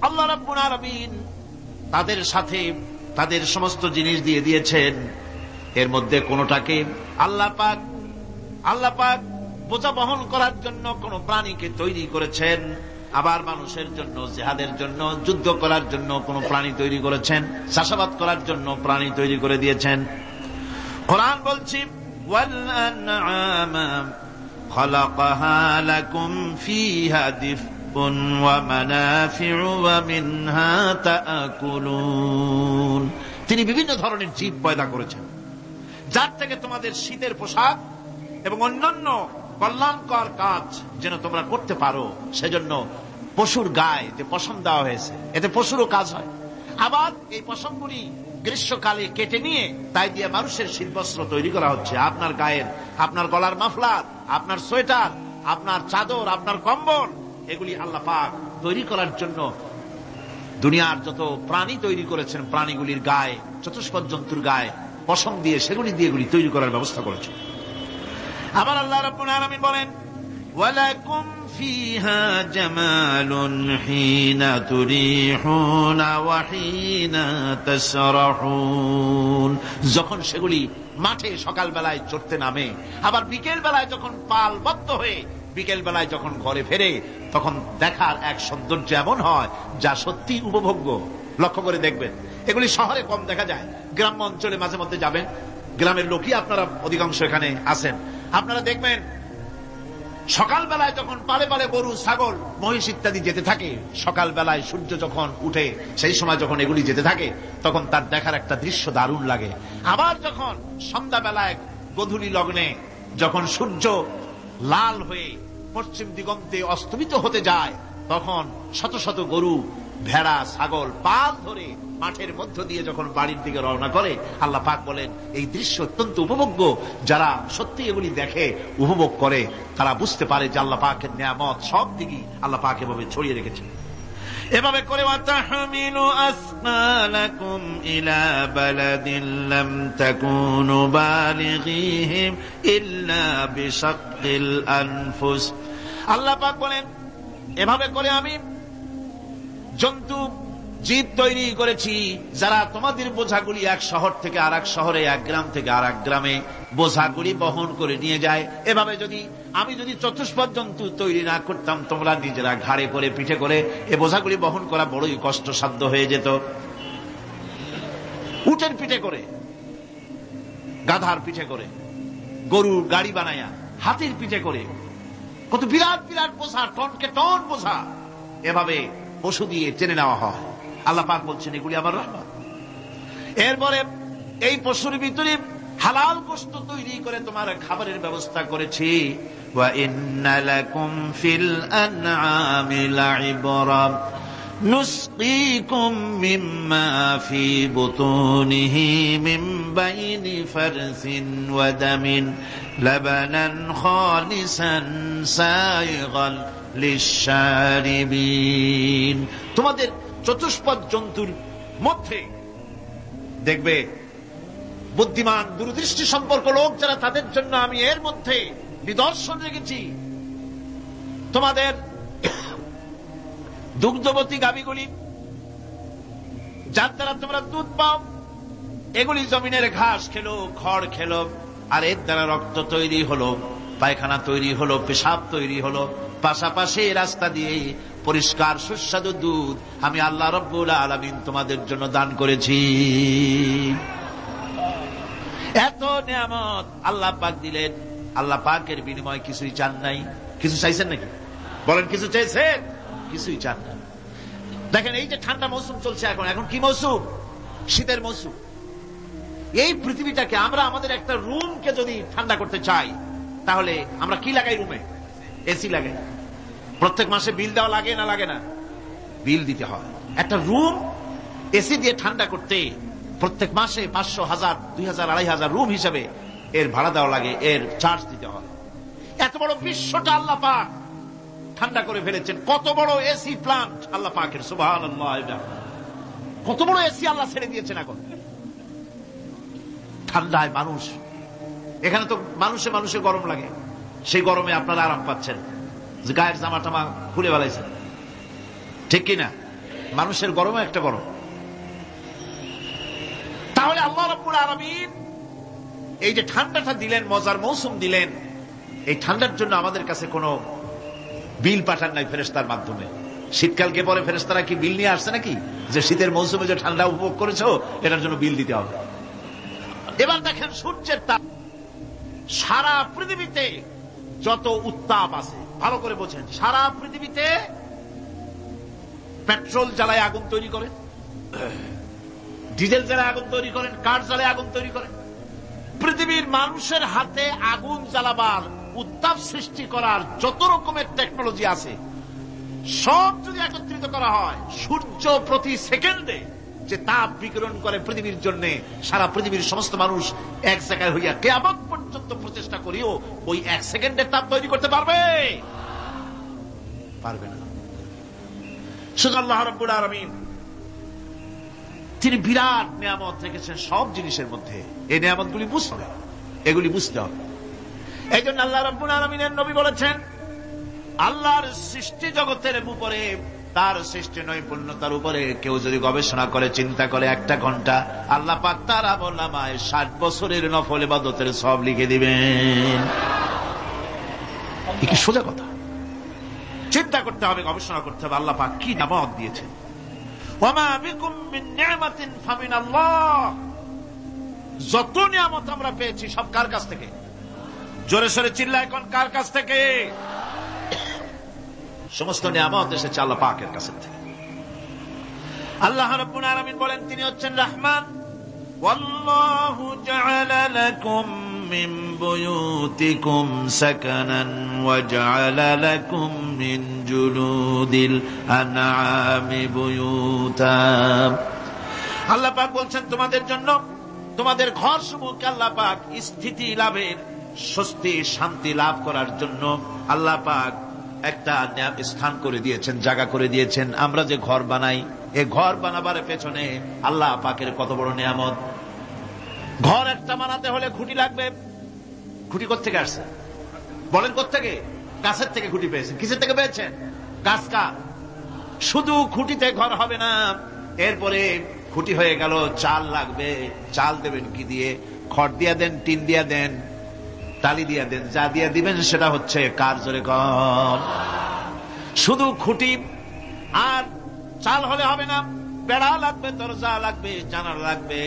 আল্লাহ রাব্বুল আলামিন তাদের সাথে তাদের সমস্ত জিনিস দিয়ে দিয়েছেন। এর মধ্যে কোনটাকে আল্লাহ পাক বোঝা বহন করার জন্য কোন প্রাণীকে তৈরি করেছেন, আবার মানুষের জন্য, জিহাদের জন্য, যুদ্ধ করার জন্য কোন প্রাণী তৈরি করেছেন, চাষাবাদ করার জন্য প্রাণী তৈরি করে দিয়েছেন। কোরআন বলছি ওয়াল আনআমা খালাকাহা লাকুম ফিহা দিফউন ওয়া মানাফিউ ওয়া মিনহা তাআকুলুন। তিনি বিভিন্ন ধরনের জীব পয়দা করেছেন, যার থেকে তোমাদের শীতের পোশাক এবং অন্যান্য কল্যাণকর কাজ যেন তোমরা করতে পারো, সেজন্য পশুর গায়ে যে পশম দেওয়া হয়েছে, এতে পশুরও কাজ হয়। আবার এই পশমগুলি গ্রীষ্মকালে কেটে নিয়ে তাই দিয়ে মানুষের শীতবস্ত্র তৈরি করা হচ্ছে। আপনার গায়ের, আপনার গলার মাফলার, আপনার সোয়েটার, আপনার চাদর, আপনার কম্বল, এগুলি আল্লাহ পাক তৈরি করার জন্য দুনিয়ার যত প্রাণী তৈরি করেছেন, প্রাণীগুলির গায়ে, চতুষ্পদ জন্তুর গায়ে পশম দিয়ে, সেগুলি দিয়ে এগুলি তৈরি করার ব্যবস্থা করেছেন। আবার আল্লাহ রাব্বুল আলামিন বলেন ওয়ালাকুম ফিহা জামালুন হিনা তুরিহুনা ওয়া হিনা তাসরাহুন। যখন সেগুলি মাঠে সকাল বেলায় চড়তে নামে, আবার বিকেল বেলায় যখন পালবদ্ধ হয়ে বিকেল বেলায় যখন ঘরে ফেরে, তখন দেখার এক সৌন্দর্য এমন হয় যা সত্যি উপভোগ্য। লক্ষ্য করে দেখবেন, এগুলি শহরে কম দেখা যায়, গ্রাম্য অঞ্চলে মাঝে মধ্যে যাবেন, গ্রামের লোকই আপনারা অধিকাংশ এখানে আছেন, আপনারা দেখবেন সকাল বেলায় যখন পালে পালে গরু, ছাগল, মহিষ ইত্যাদি যেতে থাকে, সকাল বেলায় সূর্য যখন উঠে সেই সময় যখন এগুলি যেতে থাকে, তখন তার দেখার একটা দৃশ্য দারুণ লাগে। আবার যখন সন্ধ্যা বেলায় গোধূলি লগ্নে যখন সূর্য লাল হয়ে পশ্চিম দিগন্তে অস্তমিত হতে যায়, তখন শত শত গরু, ভেড়া, ছাগল পাল ধরে মাঠের মধ্য দিয়ে যখন বাড়ির দিকে রওনা করে, আল্লাহ পাক বলেন এই দৃশ্য অত্যন্ত উপভোগ্য। যারা সত্যি এগুলি দেখে, উপভোগ করে, তারা বুঝতে পারে যে আল্লাহ পাকের নিয়ামত সব দিকেই আল্লাহ পাক এভাবে ছড়িয়ে রেখেছেন। এভাবে করে ওয়াতাহমিলু আসমালাকুম ইলা বালাদিন লাম তাকুনু বালিগিহিম ইল্লা বিশাক্কিল আনফুস। আল্লাহ পাক বলেন এভাবে করে আমি জন্তু জীব তৈরি করেছি, যারা তোমাদের বোঝাগুলি এক শহর থেকে আর এক শহরে, এক গ্রাম থেকে আর এক গ্রামে বোঝাগুলি বহন করে নিয়ে যায়। এভাবে আমি যদি চতুষ্পদ জন্তু তৈরি না করতাম, তোমরা নিজেরা ঘাড়ে করে, পিঠে করে এ বোঝাগুলি বহন করা বড়ই কষ্টসাধ্য হয়ে যেত। উটের পিঠে করে, গাধার পিঠে করে, গরুর গাড়ি বানায়া, হাতির পিঠে করে, কত বিরাট বিরাট বোঝা, টনকে টন বোঝা এভাবে পশু দিয়ে টেনে নেওয়া হয়। আল্লাহ পাক বলছেন এগুলি আমার রহমত। এরপরে এই পশুর ভিতরে হালাল গোশত তৈরি করে তোমার খাবারের ব্যবস্থা করেছি। ওয়া ইন্না লাকুম ফিল আনআমি লাইবরা নুসকিকুম মিম্মা ফি বুতুনিহি মিন বাইনি ফারসিন ওয়া দামিন লাবানান খালিসান সাইগান লিশারিবিন। তোমাদের চতুষ্পদ জন্তুর মধ্যে দেখবে বুদ্ধিমান, দূরদৃষ্টি সম্পর্ক লোক যারা, তাদের জন্য আমি এর মধ্যে নিদর্শন রেখেছি। তোমাদের দুগ্ধবতী গাভীগুলি, যার দ্বারা তোমরা দুধ পাও, এগুলি জমিনের ঘাস খেলো, খড় খেলো, আর এর দ্বারা রক্ত তৈরি হলো, পায়খানা তৈরি হলো, পেশাব তৈরি হলো। পাশাপাশি রাস্তা দিয়ে পরিষ্কার সুস্বাদু দুধ আমি আল্লাহ রাব্বুল আলামিন তোমাদের জন্য দান করেছি। এত নিয়ামত আল্লাহ পাক দিলেন, আল্লাহ পাকের বিনিময়ে কিছুই চান নাই। কিছু চাইছেন নাকি? বলেন, কিছু চাইছেন? কিছুই চান না। দেখেন, এই যে ঠান্ডা মৌসুম চলছে, এখন কি মৌসুম? শীতের মৌসুম। এই পৃথিবীটাকে আমরা আমাদের একটা রুমকে যদি ঠান্ডা করতে চাই, তাহলে আমরা কি লাগাই? রুমে এসি লাগাই। প্রত্যেক মাসে বিল দেওয়া লাগে না লাগে না? বিল দিতে হয়। একটা রুম এসি দিয়ে ঠান্ডা করতে প্রত্যেক মাসে 500, 1000, 2000, 2500 রুম হিসাবে এর ভাড়া দেওয়া লাগে, এর চার্জ দিতে হয়। এত বড় বিশ্বটা আল্লাহ পাক ঠান্ডা করে ফেলেছেন। কত বড় এসি প্লান্ট আল্লাহ পাকের, সুবহানাল্লাহ। কত বড় এসি আল্লাহ ছেড়ে দিয়েছেন। এখন ঠান্ডায় মানুষ, এখানে তো মানুষে গরম লাগে, সেই গরমে আপনারা আরাম পাচ্ছেন, যে গায়ের জামা টামা খুলে ফেলাইছেন, ঠিক কিনা? মানুষের গরমে একটা গরম। তাহলে আল্লাহ রাব্বুল আলামিন এই যে ঠান্ডাটা দিলেন, মজার মৌসুম দিলেন, এই ঠান্ডার জন্য আমাদের কাছে কোনো বিল পাঠান নাই ফেরেশতার মাধ্যমে। শীতকালকে পরে ফেরেশতারা কি বিল নিয়ে আসছে নাকি, যে শীতের মৌসুমে যে ঠান্ডা উপভোগ করেছো এটার জন্য বিল দিতে হবে? এবার দেখেন সূর্যের তাপ। সারা পৃথিবীতে যত উত্তাপ আছে, ভালো করে বোঝেন, সারা পৃথিবীতে পেট্রোল জ্বালায় আগুন তৈরি করে, ডিজেল জ্বালায় আগুন তৈরি করেন, কাঠ জ্বালায় আগুন তৈরি করেন। পৃথিবীর মানুষের হাতে আগুন জ্বালাবার, উত্তাপ সৃষ্টি করার যত রকমের টেকনোলজি আছে, সব যদি একত্রিত করা হয়, সূর্য প্রতি সেকেন্ডে যে তাপ বিকিরণ করে পৃথিবীর জন্য, সারা পৃথিবীর সমস্ত মানুষ এক জায়গায় হইয়া কিয়ামত পর্যন্ত প্রচেষ্টা করিও ওই 1 সেকেন্ডের তাপ তৈরি করতে পারবে? পারবে না। শুধু আল্লাহ রাব্বুল আলামিন তিনি বিরাট নিয়ামত রেখেছেন সব জিনিসের মধ্যে। এই নিয়ামতগুলি বুঝতে, এগুলি বুঝতে হবে। এই জন্য আল্লাহ রাব্বুল আলামিনের নবী বলেছেন, আল্লাহর সৃষ্টি জগতের উপরে, তার সৃষ্টি নৈপুণ্যতার উপরে কেউ যদি গবেষণা করে, চিন্তা করে 1 ঘন্টা, আল্লাহ পাক তার আমলনামায় 60 বছরের নফল ইবাদতের সওয়াব লিখে দিবেন। কি সোজা কথা। চিন্তা করতে হবে, গবেষণা করতে হবে, আল্লাহ পাক কি নিয়ামত দিয়েছেন। ওয়ামা বিকুম মিন নি'মাতিন ফামিনাল্লাহ। যত নিয়ামত আমরা পেয়েছি সব কার কাছ থেকে? জোরে সোরে চিল্লায় কোন, কার কাছ থেকে? সমস্ত নিয়ামত এসেছে আল্লাহ পাকের কাছ থেকে। আল্লাহ রাব্বুল আলামিন বলেন, তিনি হচ্ছেন রহমান। ওয়াল্লাহু জাআলা লাকুম মিন বুয়ুতিকুম সাকানান ওয়া জাআলা লাকুম মিন জুলুদিল আনআমি বুয়ুতা। আল্লাহ পাক বলছেন, তোমাদের জন্য তোমাদের ঘরসমূহকে আল্লাহ পাক স্থিতি লাভের, স্বস্তি শান্তি লাভ করার জন্য আল্লাহ পাক একটা স্থান করে দিয়েছেন, জায়গা করে দিয়েছেন। আমরা যে ঘর বানাই, এই ঘর বানাবার পেছনে আল্লাহ পাকের কত বড় নিয়ামত। ঘর একটা বানাতে হলে খুঁটি লাগবে। খুঁটি কোত্থেকে আসছে? বলেন কোত্থেকে? গাছের থেকে খুঁটি পেয়েছেন। কিসের থেকে পেয়েছেন? গাছ। কাঠ। শুধু খুঁটিতে ঘর হবে না, এরপরে খুঁটি হয়ে গেল, চাল লাগবে। চাল দেবেন কি দিয়ে? খড় দিয়া দেন, টিন দিয়া দেন, টালি দিয়া দেন, যা দিয়া দিবেন সেটা হচ্ছে কার, জোরে কম। শুধু খুঁটি আর চাল হলে হবে না, বেড়া লাগবে, দরজা লাগবে, জানালা লাগবে,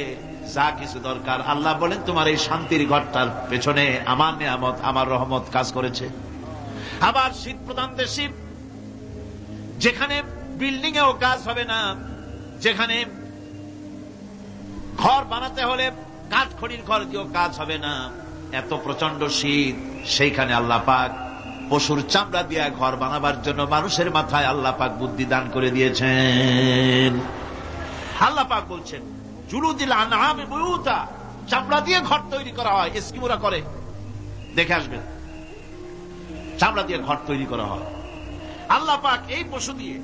যা কিছু দরকার। আল্লাহ বলেন, তোমার এই শান্তির ঘরটার পেছনে আমার নিয়ামত, আমার রহমত কাজ করেছে। আবার শীত প্রধান দেশে, যেখানে বিল্ডিং এও কাজ হবে না, যেখানে ঘর বানাতে হলে কাঠ খড়ির ঘর দিয়েও কাজ হবে না, এত প্রচন্ড শীত, সেইখানে আল্লাহ পাক পশুর চামড়া দিয়া ঘর বানাবার জন্য মানুষের মাথায় আল্লাহ পাক বুদ্ধি দান করে দিয়েছেন। আল্লাহ পাক বলছেন, জুলুদিল আনআমি বুয়ুতা, চামড়া দিয়ে ঘর তৈরি করা হয়। এস্কিমোরা করে, দেখে আসবেন, চামড়া দিয়ে ঘর তৈরি করা হয়। আল্লাহ পাক এই পশু দিয়ে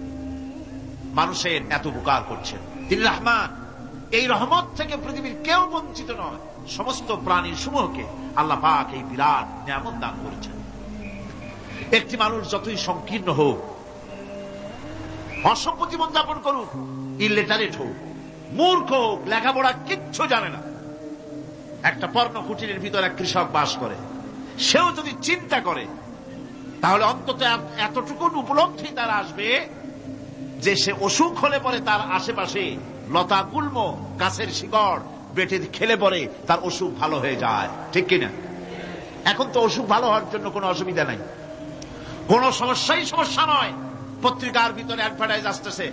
মানুষের এত উপকার করছেন। তিনি রহমান। এই রহমত থেকে পৃথিবীর কেউ বঞ্চিত নয়। সমস্ত প্রাণীর সমূহকে আল্লাহ পাক এই বিরাট নিয়ামত দান করেছেন। একটি মানুষ যতই সংকীর্ণ হোক, অসভ্য জীবন যাপন করুক, ইলিটারেট হোক, মূর্খ হোক, লেখাপড়া কিচ্ছু জানে না, একটা পর্ণ কুটিরের ভিতরে এক কৃষক বাস করে, সেও যদি চিন্তা করে তাহলে অন্তত এতটুকু উপলব্ধি তার আসবে যে সে অসুখ হলে পরে তার আশেপাশে লতা গুল্ম গাছের শিকড় বেটে খেলে পরে তার অসুখ ভালো হয়ে যায়, ঠিক কিনা? এখন তো অসুখ ভালো হওয়ার জন্য কোনো অসুবিধা নাই, কোন সমস্যা নয়। পত্রিকার ভিতরে অ্যাডভার্টাইজ আসতেছে,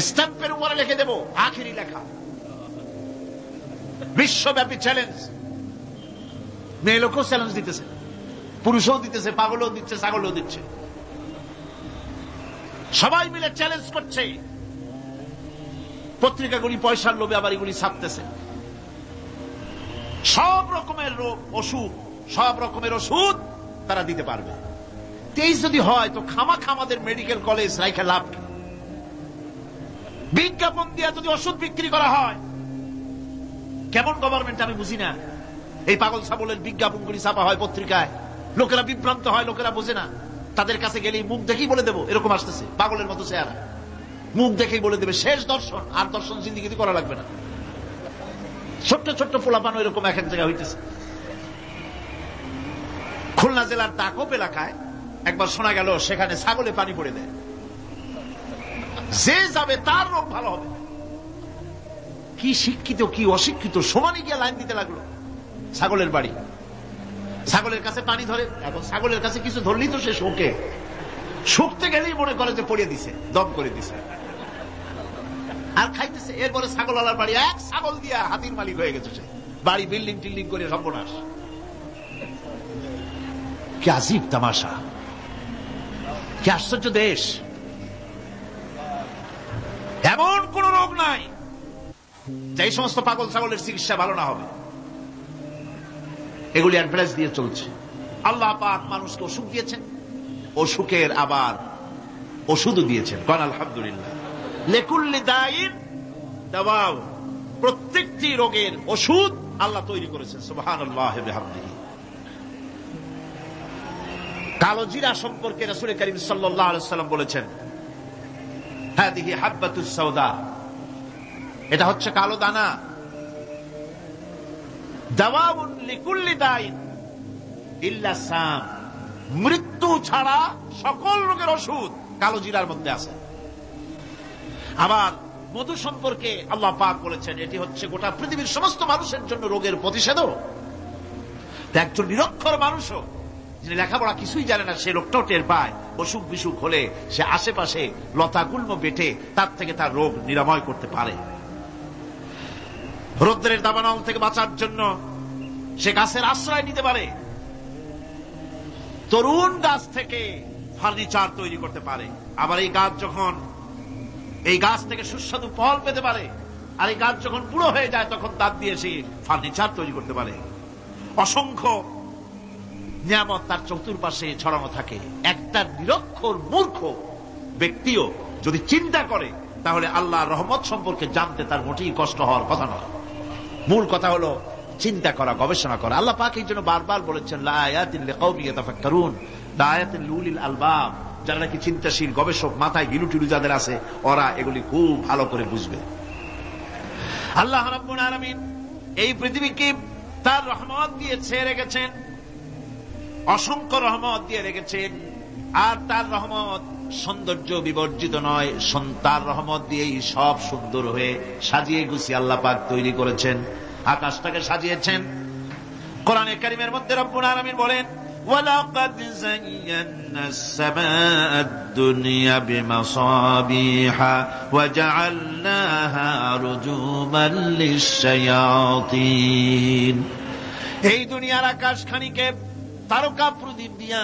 স্ট্যাম্পের উপরে লিখে দেব আখেরি লেখা, বিশ্বব্যাপী চ্যালেঞ্জ। মেয়ে লোকও চ্যালেঞ্জ দিতেছে, পুরুষও দিতেছে, পাগলও দিচ্ছে, ছাগলও দিচ্ছে, সবাই মিলে চ্যালেঞ্জ করছে। পত্রিকাগুলি পয়সার লোভে আবার এগুলি ছাপতেছে। সব রকমের রোগ অসুখ, সব রকমের ওষুধ তারা দিতে পারবে। 23 যদি হয় তো খামাখা আমাদের মেডিকেল কলেজ রাইখা লাভ কি? বিজ্ঞাপন দিয়ে যদি ওষুধ বিক্রি করা হয়, কেমন গভর্নমেন্ট আমি বুঝি না। এই পাগল ছাগলের বিজ্ঞাপনগুলি ছাপা হয় পত্রিকায়, লোকেরা বিভ্রান্ত হয়, লোকেরা বোঝে না। তাদের কাছে গেলেই মুখ দেখেই বলে দেবো এরকম আসতেছে, পাগলের মতো চেহারা, মুখ দেখেই বলে দেবে শেষ দর্শন, আর দর্শন জিন্দিগিতে করা লাগবে না। ছোট্ট ছোট্ট পোলাপান এরকম এক এক জায়গায় হইতেছে। খুলনা জেলার দাকপ এলাকায় একবার শোনা গেল সেখানে ছাগলে পানি পড়ে দেয়, যে যাবে তার রোগ ভালো হবে। কি শিক্ষিত কি অশিক্ষিত সমানে গিয়ে লাইন দিতে লাগলো। ছাগলের বাড়ি, ছাগলের কাছে পানি ধরে, এখন ছাগলের কাছে কিছু ধরলেই তো সে শোকে, শুকতে গেলেই মনে করে যে পড়িয়ে দিছে, দম করে দিছে, আর খাইতেছে। এরপরে ছাগলওয়ালার বাড়ি এক ছাগল দিয়া হাতির মালিক হয়ে গেছে, সে বাড়ি বিল্ডিং টিল্ডিং করে সর্বনাশ। কি আজীব তামাশা, কি আশ্চর্য দেশ। এমন কোন রোগ নাই যে এই সমস্ত পাগল ছাগলের চিকিৎসা ভালো না হবে। এগুলি অ্যাডভার্টাইজ দিয়ে চলছে। আল্লাহ পাক মানুষকে অসুখ দিয়েছেন, অসুখের আবার ওষুধও দিয়েছেন। কারণ আলহামদুলিল্লাহ লিকুল্লি দাইন দাওয়াউ, প্রত্যেকটি রোগের ওষুধ আল্লাহ তৈরি করেছেন। সুবহানাল্লাহি ওয়া বিহামদিহি। কালো জিরা সম্পর্কে রাসূল করিম সাল্লাল্লাহু আলাইহি ওয়াসাল্লাম বলেছেন, হাদিহি হাব্বাতুস সাওদা, এটা হচ্ছে কালো দানা। দাওয়াউন লিকুল্লি দাইন ইল্লা সাম, মৃত্যু ছাড়া সকল রোগের ওষুধ কালো জিরার মধ্যে আছে। আবার মধু সম্পর্কে আল্লাহ পাক বলেছেন, এটি হচ্ছে গোটা পৃথিবীর সমস্ত মানুষের জন্য রোগের প্রতিষেধক। একজন নিরক্ষর মানুষও, যিনি লেখাপড়া কিছুই জানে না, সে লোকটাও টের পায় অসুখ বিসুখ হলে সে আশেপাশে লতা গুল্ম বেটে তার থেকে তার রোগ নিরাময় করতে পারে। রৌদ্রের দাবানল থেকে বাঁচার জন্য সে গাছের আশ্রয় নিতে পারে, তরুণ গাছ থেকে ফার্নিচার তৈরি করতে পারে। আবার এই গাছ যখন এই গাছ থেকে সুস্বাদু ফল পেতে পারে, আর এই গাছ যখন বুড়ো হয়ে যায় তখন তার দিয়ে সে ফার্নিচার তৈরি করতে পারে। অসংখ্য নিয়ামত তার চতুর্পাশে ছড়ানো থাকে। একটা নিরক্ষর মূর্খ ব্যক্তিও যদি চিন্তা করে তাহলে আল্লাহর রহমত সম্পর্কে জানতে তার মোটেই কষ্ট হওয়ার কথা নয়। মূল কথা হলো চিন্তা করা, গবেষণা করা। আল্লাহ পাক এই জন্য বারবার বলেছেন, লা আয়াতিন লিকাওমিন ইয়াতাফাক্কারুন, লা আয়াতিন লিউলিল আলবাব, যারা নাকি চিন্তাশীল গবেষক, মাথায় গিলুটিলু যাদের আছে, ওরা এগুলি খুব ভালো করে বুঝবে। আল্লাহ রাব্বুল আলামিন এই পৃথিবীকে তার রহমত দিয়ে ছেড়ে রেখেছেন, অসংখ্য রহমত দিয়ে রেখেছেন। আর তার রহমত সৌন্দর্য বিবর্জিত নয়, তার রহমত দিয়েই সব সুন্দর হয়ে সাজিয়ে গুছিয়ে আল্লাহ পাক তৈরি করেছেন। আকাশটাকে সাজিয়েছেন। কোরআনে কারীমের মধ্যে রব্বুল আলামিন বলেন, ওয়ালাকাদ যায়্যানাস সামাআদ দুনিয়া বিমাসাবিহা ওয়া জাআলনাহা রুজুমান লিশ-শায়াতিন। এই দুনিয়ার আকাশখানিকে তারকা প্রদীপ দিয়া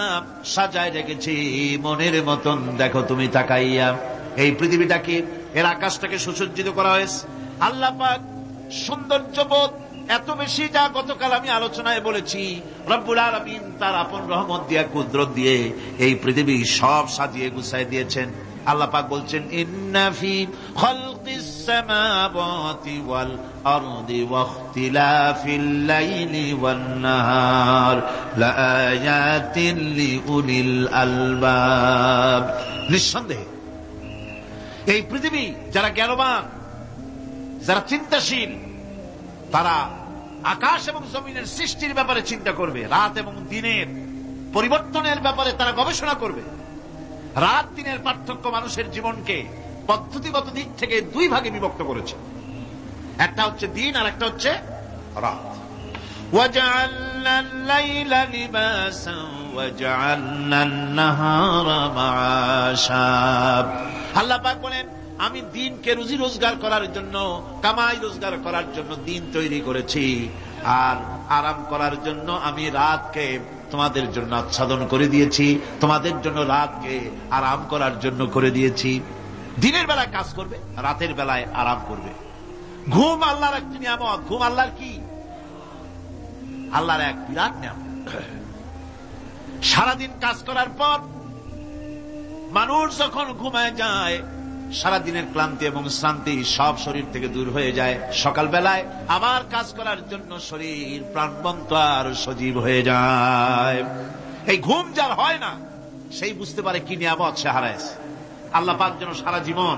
সাজায় রেখেছি মনের মতন। দেখো তুমি তাকাইয়া এই পৃথিবীটাকে, এর আকাশটাকে সুসজ্জিত করা হয়েছে। আল্লাহ পাক সৌন্দর্যবোধ এত বেশি, যা গতকাল আমি আলোচনায় বলেছি, রব্বুল আলামিন তার আপন রহমত দিয়া, কুদরত দিয়ে এই পৃথিবী সব সাজিয়ে গুছায় দিয়েছেন। আল্লাহ পাক বলছেন, ইন্না ফি খালকিস সামাওয়াতি ওয়াল আরদি ওয়াখতিলাফিল লাইলি ওয়ান নাহার লাআয়াতিন লিউলিল আলবাব। নিঃসন্দেহে এই পৃথিবী যারা জ্ঞানবান, যারা চিন্তাশীল, তারা আকাশ এবং জমিনের সৃষ্টির ব্যাপারে চিন্তা করবে, রাত এবং দিনের পরিবর্তনের ব্যাপারে তারা গবেষণা করবে। রাত দিনের পার্থক্য মানুষের জীবনকে পদ্ধতিগত দিক থেকে দুই ভাগে বিভক্ত করেছে, একটা হচ্ছে দিন আর একটা হচ্ছে রাত। وَجَعَلْنَا اللَّيْلَ لِبَاسًا وَجَعَلْنَا النَّهَارَ مَعَاشًا। আল্লাহ পাক বলেন, আমি দিনকে রুজি রোজগার করার জন্য, কামাই রোজগার করার জন্য দিন তৈরি করেছি, আর আরাম করার জন্য আমি রাতকে তোমাদের জন্য আচ্ছাদন করে দিয়েছি, তোমাদের জন্য রাতকে আরাম করার জন্য করে দিয়েছি। দিনের বেলায় কাজ করবে, রাতের বেলায় আরাম করবে। ঘুম আল্লাহর এক নিয়ামত। ঘুম আল্লাহর কি? আল্লাহর এক বিরাট নিয়ামত। সারাদিন কাজ করার পর মানুষ যখন ঘুমায় যায়, সারাদিনের ক্লান্তি এবং শ্রান্তি সব শরীর থেকে দূর হয়ে যায়। সকালবেলায় আবার কাজ করার জন্য শরীর প্রাণবন্ত আর সজীব হয়ে যায়। এই ঘুম যার হয় না, সেই বুঝতে পারে কি নিয়ামত সে হারাইছে। আল্লাহ পাক যেন সারা জীবন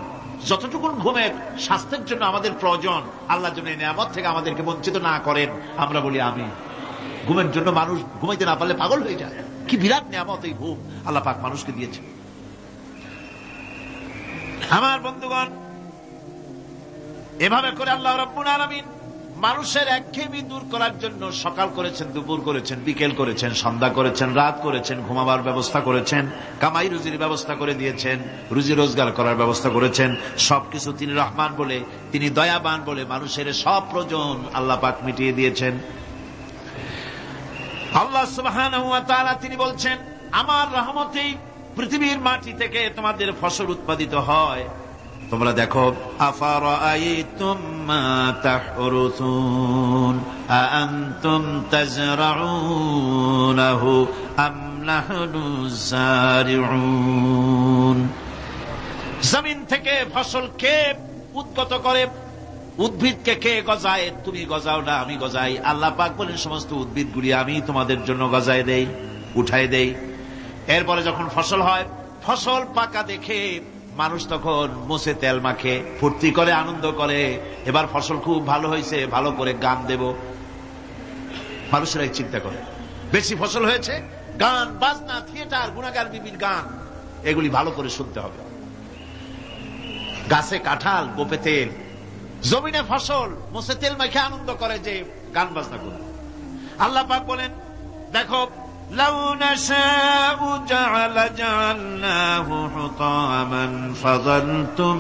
যতটুকু ঘুমের স্বাস্থ্যের জন্য আমাদের প্রয়োজন, আল্লাহ যেন এই নিয়ামত থেকে আমাদেরকে বঞ্চিত না করেন। আমরা বলি আমি। ঘুমের জন্য মানুষ ঘুমাইতে না পারলে পাগল হয়ে যায়। কি বিরাট নিয়ামত এই ঘুম আল্লাহ পাক মানুষকে দিয়েছে। আমার বন্ধুগণ, এভাবে করে আল্লাহ রাব্বুল আলামিন মানুষের একঘেয়েমি দূর করার জন্য সকাল করেছেন, দুপুর করেছেন, বিকেল করেছেন, সন্ধ্যা করেছেন, রাত করেছেন, ঘুমাবার ব্যবস্থা করেছেন, কামাই রুজির ব্যবস্থা করে দিয়েছেন, রুজি রোজগার করার ব্যবস্থা করেছেন। সবকিছু তিনি রহমান বলে, তিনি দয়াবান বলে মানুষের সব প্রয়োজন আল্লাহ পাক মিটিয়ে দিয়েছেন। আল্লাহ সুবহানাহু ওয়া তাআলা তিনি বলছেন, আমার রহমতেই পৃথিবীর মাটি থেকে তোমাদের ফসল উৎপাদিত হয়। তোমরা দেখো, আফারাআইতুম মা তাহরুসুন আআনতুম তাজরাউনাহু আম নাহনুজ যারিউন। জমিন থেকে ফসল কে উৎগত করে? উদ্ভিদকে কে গজায়? তুমি গজাও না, আমি গজাই। আল্লাহ পাক বলেন, সমস্ত উদ্ভিদগুলি আমি তোমাদের জন্য গজায় দেই, উঠাই দেই। এরপরে যখন ফসল হয়, ফসল পাকা দেখে মানুষ তখন মুছে তেল মাখে, ফুর্তি করে, আনন্দ করে। এবার ফসল খুব ভালো হয়েছে, ভালো করে গান দেব। মানুষেরাই চিন্তা করে, বেশি ফসল হয়েছে, গান বাজনা, থিয়েটার, গুনাগার বিবির গান, এগুলি ভালো করে শুনতে হবে। গাছে কাঁঠাল, গোপে তেল, জমিনে ফসল, মুছে তেল মাখে আনন্দ করে যে গান বাজনা করে। আল্লাহ পাক বলেন, দেখো, লাউ নাশাউ জাআলনাহু হুতামান ফাযালতুম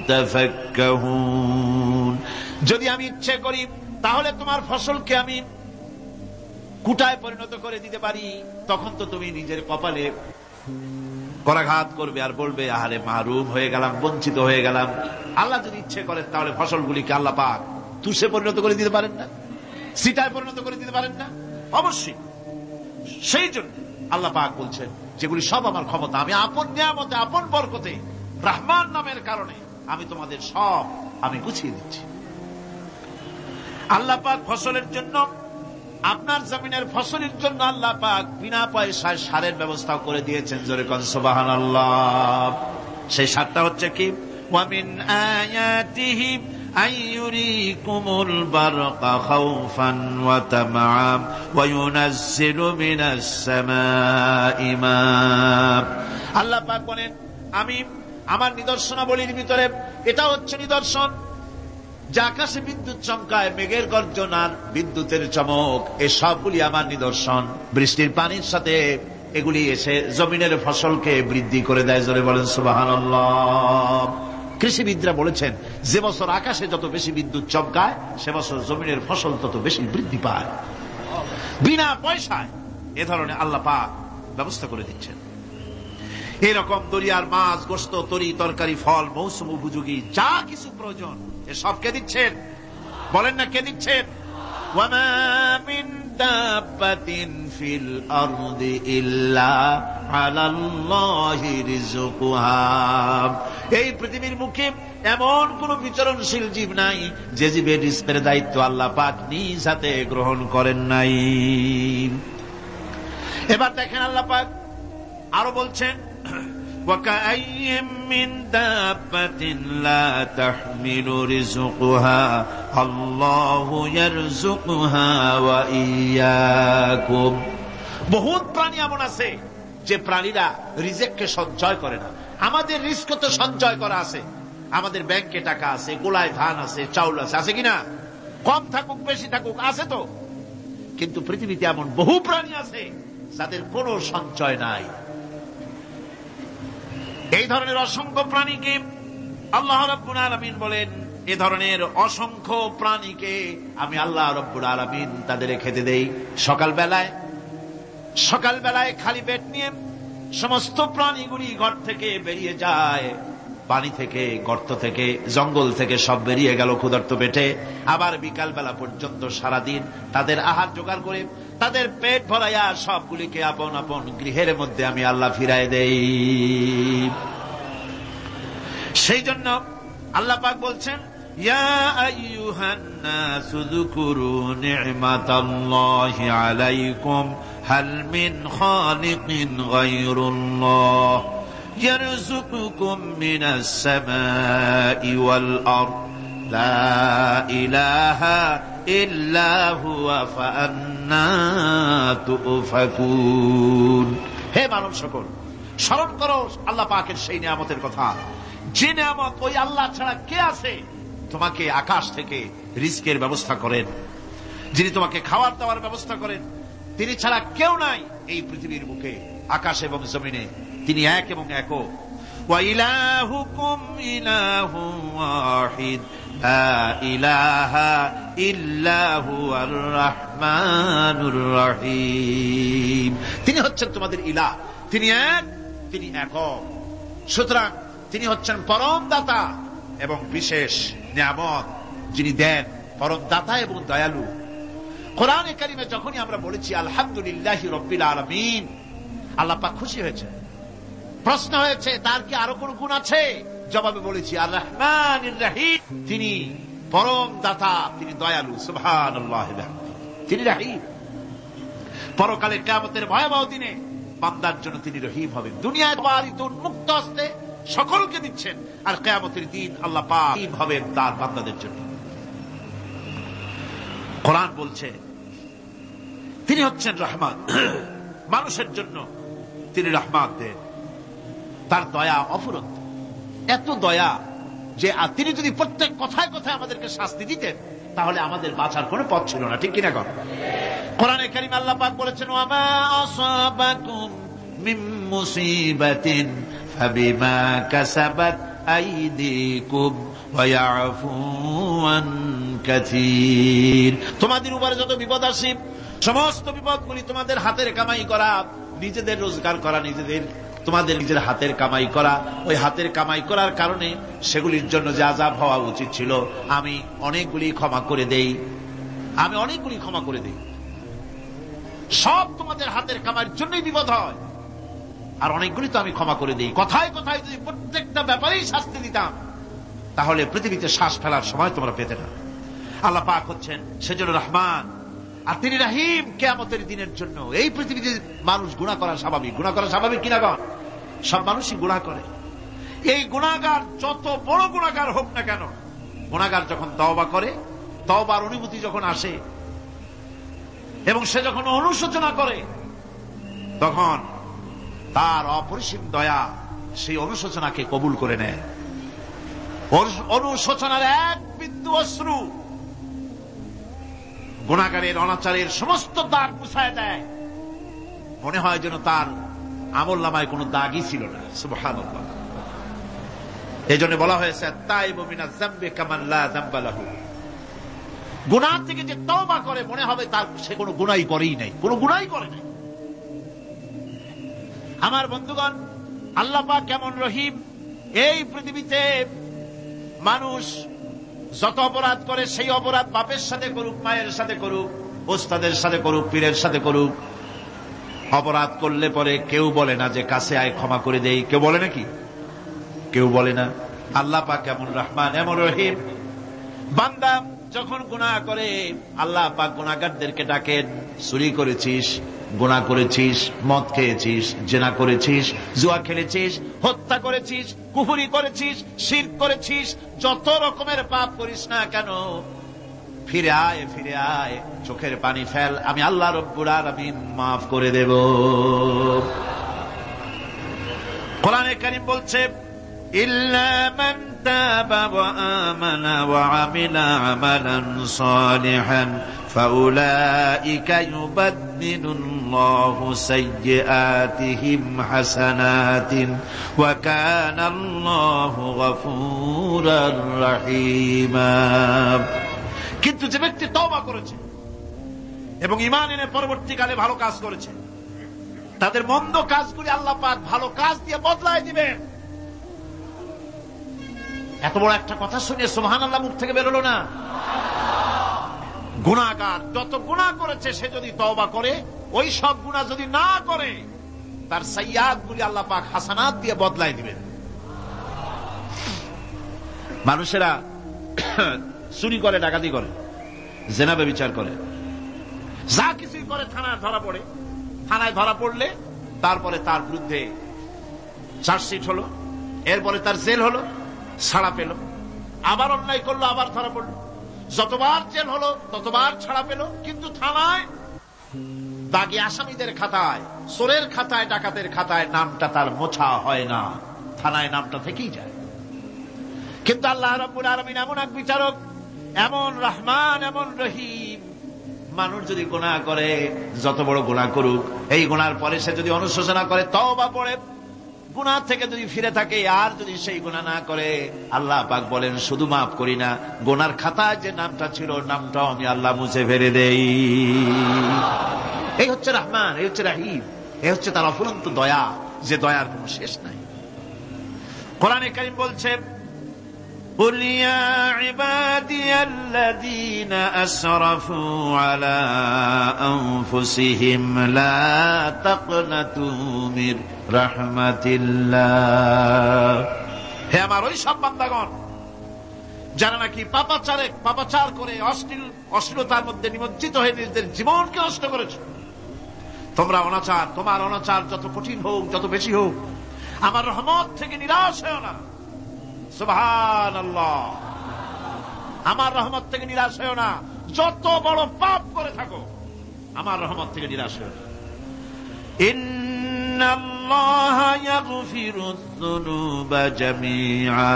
তাফাক্কাহুন। যদি আমি ইচ্ছে করি তাহলে তোমার ফসলকে আমি কুটায় পরিণত করে দিতে পারি, তখন তো তুমি নিজের কপালে করাঘাত করবে আর বলবে, আহারে মাহরুম হয়ে গেলাম, বঞ্চিত হয়ে গেলাম। আল্লাহ যদি ইচ্ছে করেন তাহলে ফসলগুলিকে আল্লাহ পাক তুষে পরিণত করে দিতে পারেন না? সিটায় পরিণত করে দিতে পারেন না? অবশ্যই। সেই জন্য আল্লাহ পাক বলছেন, যেগুলি সব আমার ক্ষমতা, আমি আপন নিয়ামতে, আপন বরকতে, রহমান নামের কারণে আমি তোমাদের সব আমি গুছিয়ে দিচ্ছি। আল্লাহ পাক ফসলের জন্য, আপনার জমিনের ফসলের জন্য আল্লাহ পাক বিনা পয়সায় সারের ব্যবস্থা করে দিয়েছেন। জোরে কোন সুবহানাল্লাহ। সেই সারটা হচ্ছে কি? ওয়া মিন আয়াতিহি আইয়ুরিকুমুল বারকা খাউফান ওয়া তামআম ওয়া ইউনাজ্জিলু মিনাস সামাই মা। আল্লাহ পাক বলেন, আমি আমার নিদর্শনাবলীর ভিতরে এটা হচ্ছে নিদর্শন যে আকাশে বিদ্যুৎ চমকায়, মেঘের গর্জন আর বিদ্যুতের চমক, এ সবগুলি আমার নিদর্শন। বৃষ্টির পানির সাথে এগুলি এসে জমিনের ফসলকে বৃদ্ধি করে দেয়। জোরে বলেন সুবহানাল্লাহ। কৃষিবিদরা বলেছেন, যে বছর আকাশে যত বেশি বিদ্যুৎ চমকায়, সে বছর জমিনের ফসল তত বেশি বৃদ্ধি পায়। বিনা পয়সায় এ ধরনের আল্লাহ পাক ব্যবস্থা করে দিচ্ছেন। এরকম দরিয়ার মাছ, গোশত, তরি তরকারি, ফল, মৌসুম উপযোগী যা কিছু প্রয়োজন, এ সব কে দিচ্ছেন? বলেন না, কে দিচ্ছেন? ওয়ামা মিন দাব্বাতিন ফিল আরদি ইল্লা আলাল্লাহি রিজকুহা। এই পৃথিবীর মুখে এমন কোন বিচরণশীল জীব নাই যে জীবের রিজকের দায়িত্ব আল্লাহ পাক নিজ হাতে গ্রহণ করেন নাই। এবার দেখেন, আল্লাহ পাক আরো বলছেন, وَكَأَيٍّ مِّن دَابَّةٍ لَّا تَحْمِلُ رِزْقَهَا اللَّهُ يَرْزُقُهَا وَإِيَّاكُمْ বহুত প্রাণী এমন আছে যে প্রাণীরা রিজেককে সঞ্চয় করে না। আমাদের রিস্ক তো সঞ্চয় করা আছে, আমাদের ব্যাংকে টাকা আছে, গোলায় ধান আছে, চাউল আছে, আছে কিনা? কম থাকুক বেশি থাকুক আছে তো। কিন্তু পৃথিবীতে এমন বহু প্রাণী আছে যাদের কোনো সঞ্চয় নাই। এই ধরনের অসংখ্য প্রাণীকে আল্লাহ রাব্বুল আলামিন বলেন, এ ধরনের অসংখ্য প্রাণীকে আমি আল্লাহ রাব্বুল আলামিন তাদের খেতে দেই। সকালবেলায় খালি পেট নিয়ে সমস্ত প্রাণীগুলি ঘর থেকে বেরিয়ে যায়, পানি থেকে, গর্ত থেকে, জঙ্গল থেকে সব বেরিয়ে গেল ক্ষুধার্ত পেটে। আবার বিকালবেলা পর্যন্ত সারাদিন তাদের আহার জোগাড় করে তাদের পেট ভরাইয়া সবগুলিকে আপন আপন গৃহের মধ্যে আমি আল্লাহ ফিরাই দেই। সেই জন্য আল্লাহ পাক বলছেন, ইয়া আইয়ুহান নাসু যকুরু নি'মাতাল্লাহি আলাইকুম হাল মিন খালিকিন গায়রুল্লাহ ইয়ারযুকুকুম মিনাস সামাই ওয়াল আরদ লা ইলাহা ইল্লা হুয়া ফাআন্না তুফাকুন। হে মানব সকল, স্মরণ করো আল্লাহ পাকের সেই নিয়ামতের কথা, যে নিয়ামত ওই আল্লাহ ছাড়া কে আছে? তোমাকে আকাশ থেকে রিজকের ব্যবস্থা করেন, যিনি তোমাকে খাওয়ার দাওয়ার ব্যবস্থা করেন, তিনি ছাড়া কেউ নাই এই পৃথিবীর বুকে, আকাশ এবং জমিনে। তিনি এক এবং একক। ওয়া ইলাহুকুম ইলাহুন ওয়াহিদ লা ইলাহা ইল্লা হুয়ার রাহমানুর রহিম। তিনি হচ্ছেন তোমাদের ইলাহ, তিনি এক, তিনি একক। সুতরাং তিনি হচ্ছেন পরম দাতা এবং বিশেষ নিয়ামত যিনি দেন, পরম দাতা এবং দয়ালু। কোরআনে কারিমে যখনই আমরা বলেছি আলহামদুলিল্লাহি রাব্বিল আলামিন, আল্লাহ পাক খুশি হয়েছে। প্রশ্ন হয়েছে তার কি আরো কোন গুণ আছে? জবাবে বলেছি আর রহমানির রহিম, তিনি পরম দাতা, তিনি দয়ালু। সুবহানাল্লাহ, তিনি রহিম। পরকালে কিয়ামতের ভয়াবহ দিনে বান্দার জন্য তিনি রহিম হবেন। দুনিয়ায় বাড়িতে উন্মুক্ত হস্তে সকলকে দিচ্ছেন, আর কিয়ামতের দিন আল্লাহ পাক রহিম হবেন তার বান্দাদের জন্য। কোরআন বলছে তিনি হচ্ছেন রহমান, মানুষের জন্য তিনি রহমান দেন। তার দয়া অফুরন্ত, এত দয়া যে তিনি যদি প্রত্যেক কথায় কথায় আমাদেরকে শাস্তি দিতেন তাহলে আমাদের বাঁচার কোনো পথ ছিল না, ঠিক কিনা? কোরআনে কারীমে আল্লাহ পাক বলেছেন, ওয়া মা আসাবাকুম মিন মুসিবাতিন ফাবিমা কাসাবাত আইদিকুম ওয়া ইয়াফু আন কাসীর। তোমাদের উপরে যত বিপদ আসে, সমস্ত বিপদগুলি তোমাদের হাতের কামাই করা, নিজেদের রোজগার করা, তোমাদের নিজের হাতের কামাই করা। ওই হাতের কামাই করার কারণে সেগুলির জন্য যে আযাব হওয়া উচিত ছিল আমি অনেকগুলি ক্ষমা করে দেই, আমি অনেকগুলি ক্ষমা করে দেই। সব তোমাদের হাতের কামাইয়ের জন্যই বিপদ হয়, আর অনেকগুলি তো আমি ক্ষমা করে দেই। কথায় কথায় যদি প্রত্যেকটা ব্যাপারেই শাস্তি দিতাম তাহলে পৃথিবীতে শ্বাস ফেলার সময় তোমরা পেতে না। আল্লাহ পাক হচ্ছেন সেজন্য রহমান, আর তিনি রহিম। কিয়ামতের দিনের জন্য এই পৃথিবীতে মানুষ গুনাহ করা স্বাভাবিক, গুনাহ করা স্বাভাবিক কিনা? সব মানুষই গুনাহ করে। এই গুনাহগার যত বড় গুনাহগার হোক না কেন, গুনাহগার যখন তওবা করে, তওবার অনুভূতি যখন আসে এবং সে যখন অনুশোচনা করে, তখন তার অপরিসীম দয়া সেই অনুশোচনাকে কবুল করে নেয়। অনুশোচনার এক বিন্দু অশ্রু গুনাহগারের অনাচারের সমস্ত দাগ মুছায় দেয়, মনে হয় যেন তার আমলনামায় কোনো দাগই ছিল না। সুবহানাল্লাহ। এই জন্য বলা হয়েছে তাইবু মিনাজ যামবি কামান লা যামবা লাহু। গুনাহ থেকে যে তওবা করে মনে হবে তার সে কোনো গুনাহই করেই নাই, কোনো গুনাহই করে নাই। আমার বন্ধুগণ, আল্লাহ পাক কেমন রহিম! এই পৃথিবীতে মানুষ যত অপরাধ করে সেই অপরাধ বাপের সাথে করুক, মায়ের সাথে করুক, ওস্তাদের সাথে করুক, পীরের সাথে করুক, অপরাধ করলে পরে কেউ বলে না যে কাছে আয় ক্ষমা করে দেই। কেউ বলে নাকি? কেউ বলে না। আল্লাহ পাক এমন রহমান, এমন রহিম। বান্দা যখন গুনাহ করে আল্লাহ পাক গুনাহগারদেরকে ডাকেন, চুরি করেছিস, গুনাহ করেছিস, মদ খেয়েছিস, জিনা করেছিস, জুয়া খেলেছিস, হত্যা করেছিস, কুফরি করেছিস, শিরক করেছিস, যত রকমের পাপ করিস না কেন ফিরে আয়, ফিরে আয়, চোখের পানি ফেল, আমি আল্লাহ রব্বুল আলামিন মাফ করে দেব। কোরআনে কারীম বলছে, ইল্লা মান তাবা ওয়া আমানা ওয়া আমিলা আমালান সালিহান ফাউলাইকা ইউবাদদিলুল্লাহু সাইয়্যাতিহিম হাসানাতিন ওয়া কানাল্লাহু গফুরার রহিমা। কিন্তু যে ব্যক্তি তওবা করেছে এবং ঈমান এনে পরবর্তীকালে ভালো কাজ করেছে, তাদের মন্দ কাজগুলি আল্লাহ পাক ভালো কাজ দিয়ে বদলায় দিবেন। এত বড় একটা কথা শুনে সুবহানাল্লাহ মুখ থেকে বেরোলো না? গুনাহগার যত গুনাহ করেছে সে যদি তওবা করে, ওই সব গুনাহ যদি না করে, তার সাইয়্যাতগুলি আল্লাহ পাক হাসানাত দিয়ে বদলায় দিবেন। মানুষেরা চুরি করে, ডাকাতি করে, জিনা ব্যভিচার করে, যা কিছুই করে থানায় ধরা পড়ে। থানায় ধরা পড়লে তারপরে তার বিরুদ্ধে চার্জশিট হলো, এরপরে তার জেল হলো, ছাড়া পেল, আবার অন্যায় করলো, আবার ধরা পড়লো, যতবার জেল হলো ততবার ছাড়া পেল, কিন্তু থানায় দাগী আসামিদের খাতায়, চোরের খাতায়, ডাকাতের খাতায় নামটা তার মোছা হয় না, থানায় নামটা থেকেই যায়। কিন্তু আল্লাহ রাব্বুল আলামিন এমন এক বিচারক, এমন রহমান, এমন রহিম। মানুষ যদি গুনাহ করে, যত বড় গুনাহ করুক, এই গুনার পরে সে যদি অনুশোচনা করে, তওবা পড়ে, গুনাহ থেকে যদি ফিরে থাকে, আর যদি সেই গুনাহ না করে, আল্লাহ পাক বলেন শুধু মাফ করি না, গুনার খাতায় যে নামটা ছিল নামটাও আমি আল্লাহ মুছে ফেলে দেই। এই হচ্ছে রহমান, এই হচ্ছে রহিম, এই হচ্ছে তার অফুরন্ত দয়া, যে দয়ার কোন শেষ নাই। কোরআনে কারীম বলছে, قل يا عبادي الذين أسرفوا على أنفسهم لا تقنطوا من رحمة الله। হে আমার ওই সব বান্দাগণ যারা নাকি পাপাচার করে অশ্লীলতার মধ্যে নিমজ্জিত হয়ে নিজেদের জীবনকে নষ্ট করেছে, তোমরা তোমার অনাচার যত কঠিন হোক, যত বেশি হোক, আমার রহমত থেকে নিরাশ হও না। সুবহানাল্লাহ, আমার রহমত থেকে নিরাশ হও না। যত বড় পাপ করে থাকো, আমার রহমত থেকে নিরাশ হও না। ইন্নাল্লাহা ইয়াগফিরুয যুনুবা জামিআ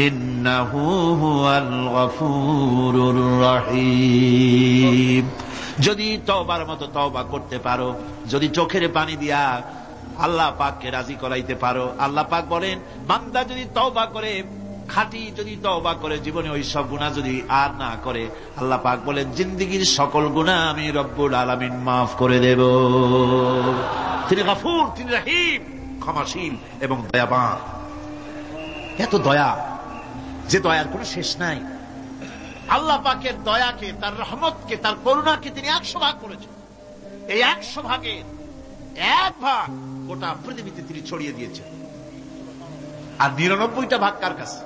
ইন্নাহু হুয়াল গফুরুর রহিম। যদি তওবার মতো তওবা করতে পারো, যদি চোখের পানি দিয়া আল্লাহ পাককে রাজি করাইতে পারো, আল্লাহ পাক বলেন বান্দা যদি তওবা করে, খাঁটি যদি তওবা করে, জীবনে ওই সব গুনাহ যদি আর না করে, আল্লাহ পাক বলেন জিন্দেগীর সকল গুনাহ আমি রব্বুল আলামিন মাফ করে দেব। তিনি গফুর, তিনি রহিম, ক্ষমাশীল এবং দয়াবান। এত দয়া, যে দয়ার কোনো শেষ নাই। আল্লাহ পাকের দয়াকে, তার রহমতকে, তার করুণাকে তিনি 100 ভাগ করেছেন। এই 100 ভাগের 1 ভাগ গোটা পৃথিবীতে তিনি ছড়িয়ে দিয়েছেন, আর 99টা ভাগ কার কাছে?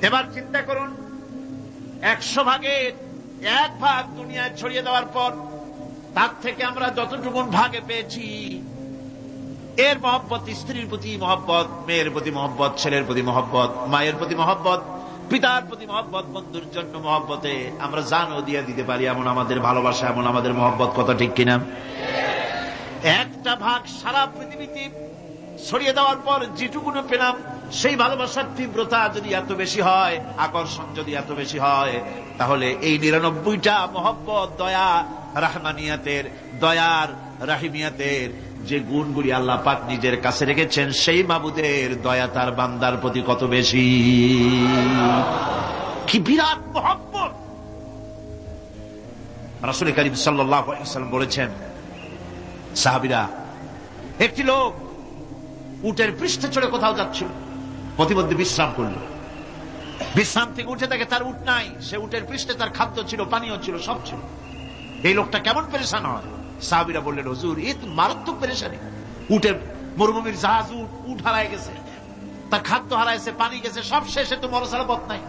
এবার চিন্তা করুন, 100 ভাগের 1 ভাগ দুনিয়ায় ছড়িয়ে দেওয়ার পর তার থেকে আমরা যতটুকু ভাগে পেয়েছি, এর মহব্বত, স্ত্রীর প্রতি মহব্বত, মেয়ের প্রতি মহব্বত, ছেলের প্রতি মহব্বত, মায়ের প্রতি মহব্বত, পিতার প্রতি মহব্বত, বন্ধুর জন্য মহব্বতে আমরা জানও দিয়ে দিতে পারি, এমন আমাদের ভালোবাসা, এমন আমাদের মহব্বত, কথা ঠিক কিনা? 1টা ভাগ সারা পৃথিবীতে ছড়িয়ে দেওয়ার পর যেটুকু পেলাম, সেই ভালোবাসার তীব্রতা যদি এত বেশি হয়, আকর্ষণ যদি এত বেশি হয়, তাহলে এই 99টা মহব্বত, দয়া, রাহমানিয়াতের, দয়ার, রাহিমিয়াতের যে গুণগুলি আল্লাহ পাক নিজের কাছে রেখেছেন, সেই মাবুদের দয়া তার বান্দার প্রতি কত বেশি, কি বিরাট মহব্বত। রাসূল কারীম সাল্লাল্লাহু আলাইহি ওয়াসাল্লাম বলেছেন, সাহাবীরা, একটি লোক উটের পৃষ্ঠে চড়ে কোথাও যাচ্ছিল, প্রতিমধ্যে বিশ্রাম করল। বিশ্রাম থেকে উঠে দেখে তার উট নাই, সে উটের পৃষ্ঠে তার খাদ্য ছিল, পানীয় ছিল, সব ছিল। এই লোকটা কেমন পেরেশান হয়? সাহাবীরা বললেন, হুজুর, এই তো মারাত্মক পেরেশানি। উটের মরুভূমির জাহাজ, উট হারায় গেছে, তার খাদ্য হারাইছে, পানি গেছে, সব শেষে তো মরা ছাড়া পথ নাই।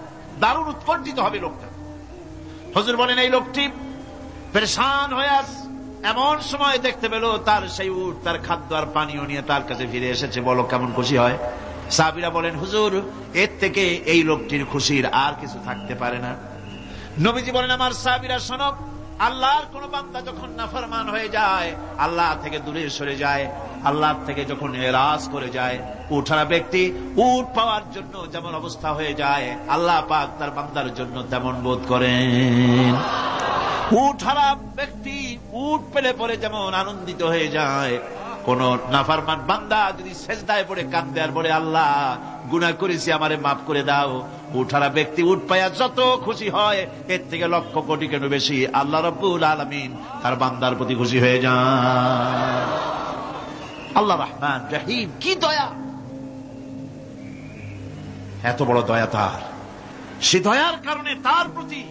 দারুণ উৎকণ্ঠিত হবে লোকটা। হুজুর বলেন, এই লোকটি পেরেশান হয়ে আস, এমন সময় দেখতে পেল তার সেই উট তার খাদ্য আর পানীয় নিয়ে তার কাছে ফিরে এসেছে। বলো কেমন খুশি হয়? সাহাবীরা বলেন, হুজুর, এর থেকে এই লোকটির খুশির আর কিছু থাকতে পারে না। নবীজি বলেন, আমার সাহাবীরা শোনো, আল্লাহর কোন বান্দা যখন নাফরমান হয়ে যায়, আল্লাহ থেকে দূরে সরে যায়, আল্লাহ থেকে যখন এরাজ করে যায়, উঠারা ব্যক্তি উট পাওয়ার জন্য যেমন অবস্থা হয়ে যায়, আল্লাহ পাক তার বান্দার জন্য তেমন বোধ করেন। উঠারা ব্যক্তি উট পেলে পরে যেমন আনন্দিত হয়ে যায়, কোন নাফরমান বান্দা যদি সেজদায় পড়ে কাঁদে আর বলে, আল্লাহ গুনাহ করেছি, আমারে মাফ করে দাও, উঠারা ব্যক্তি উঠ পায়া যত খুশি হয়, এর থেকে লক্ষ কোটি কেন বেশি আল্লাহ রাব্বুল আলামিন তার বান্দার প্রতি খুশি হয়ে যান। আল্লাহ রহমান রহিম, কি দয়া, এত বড় দয়া তার। সে দয়ার কারণে তার প্রতি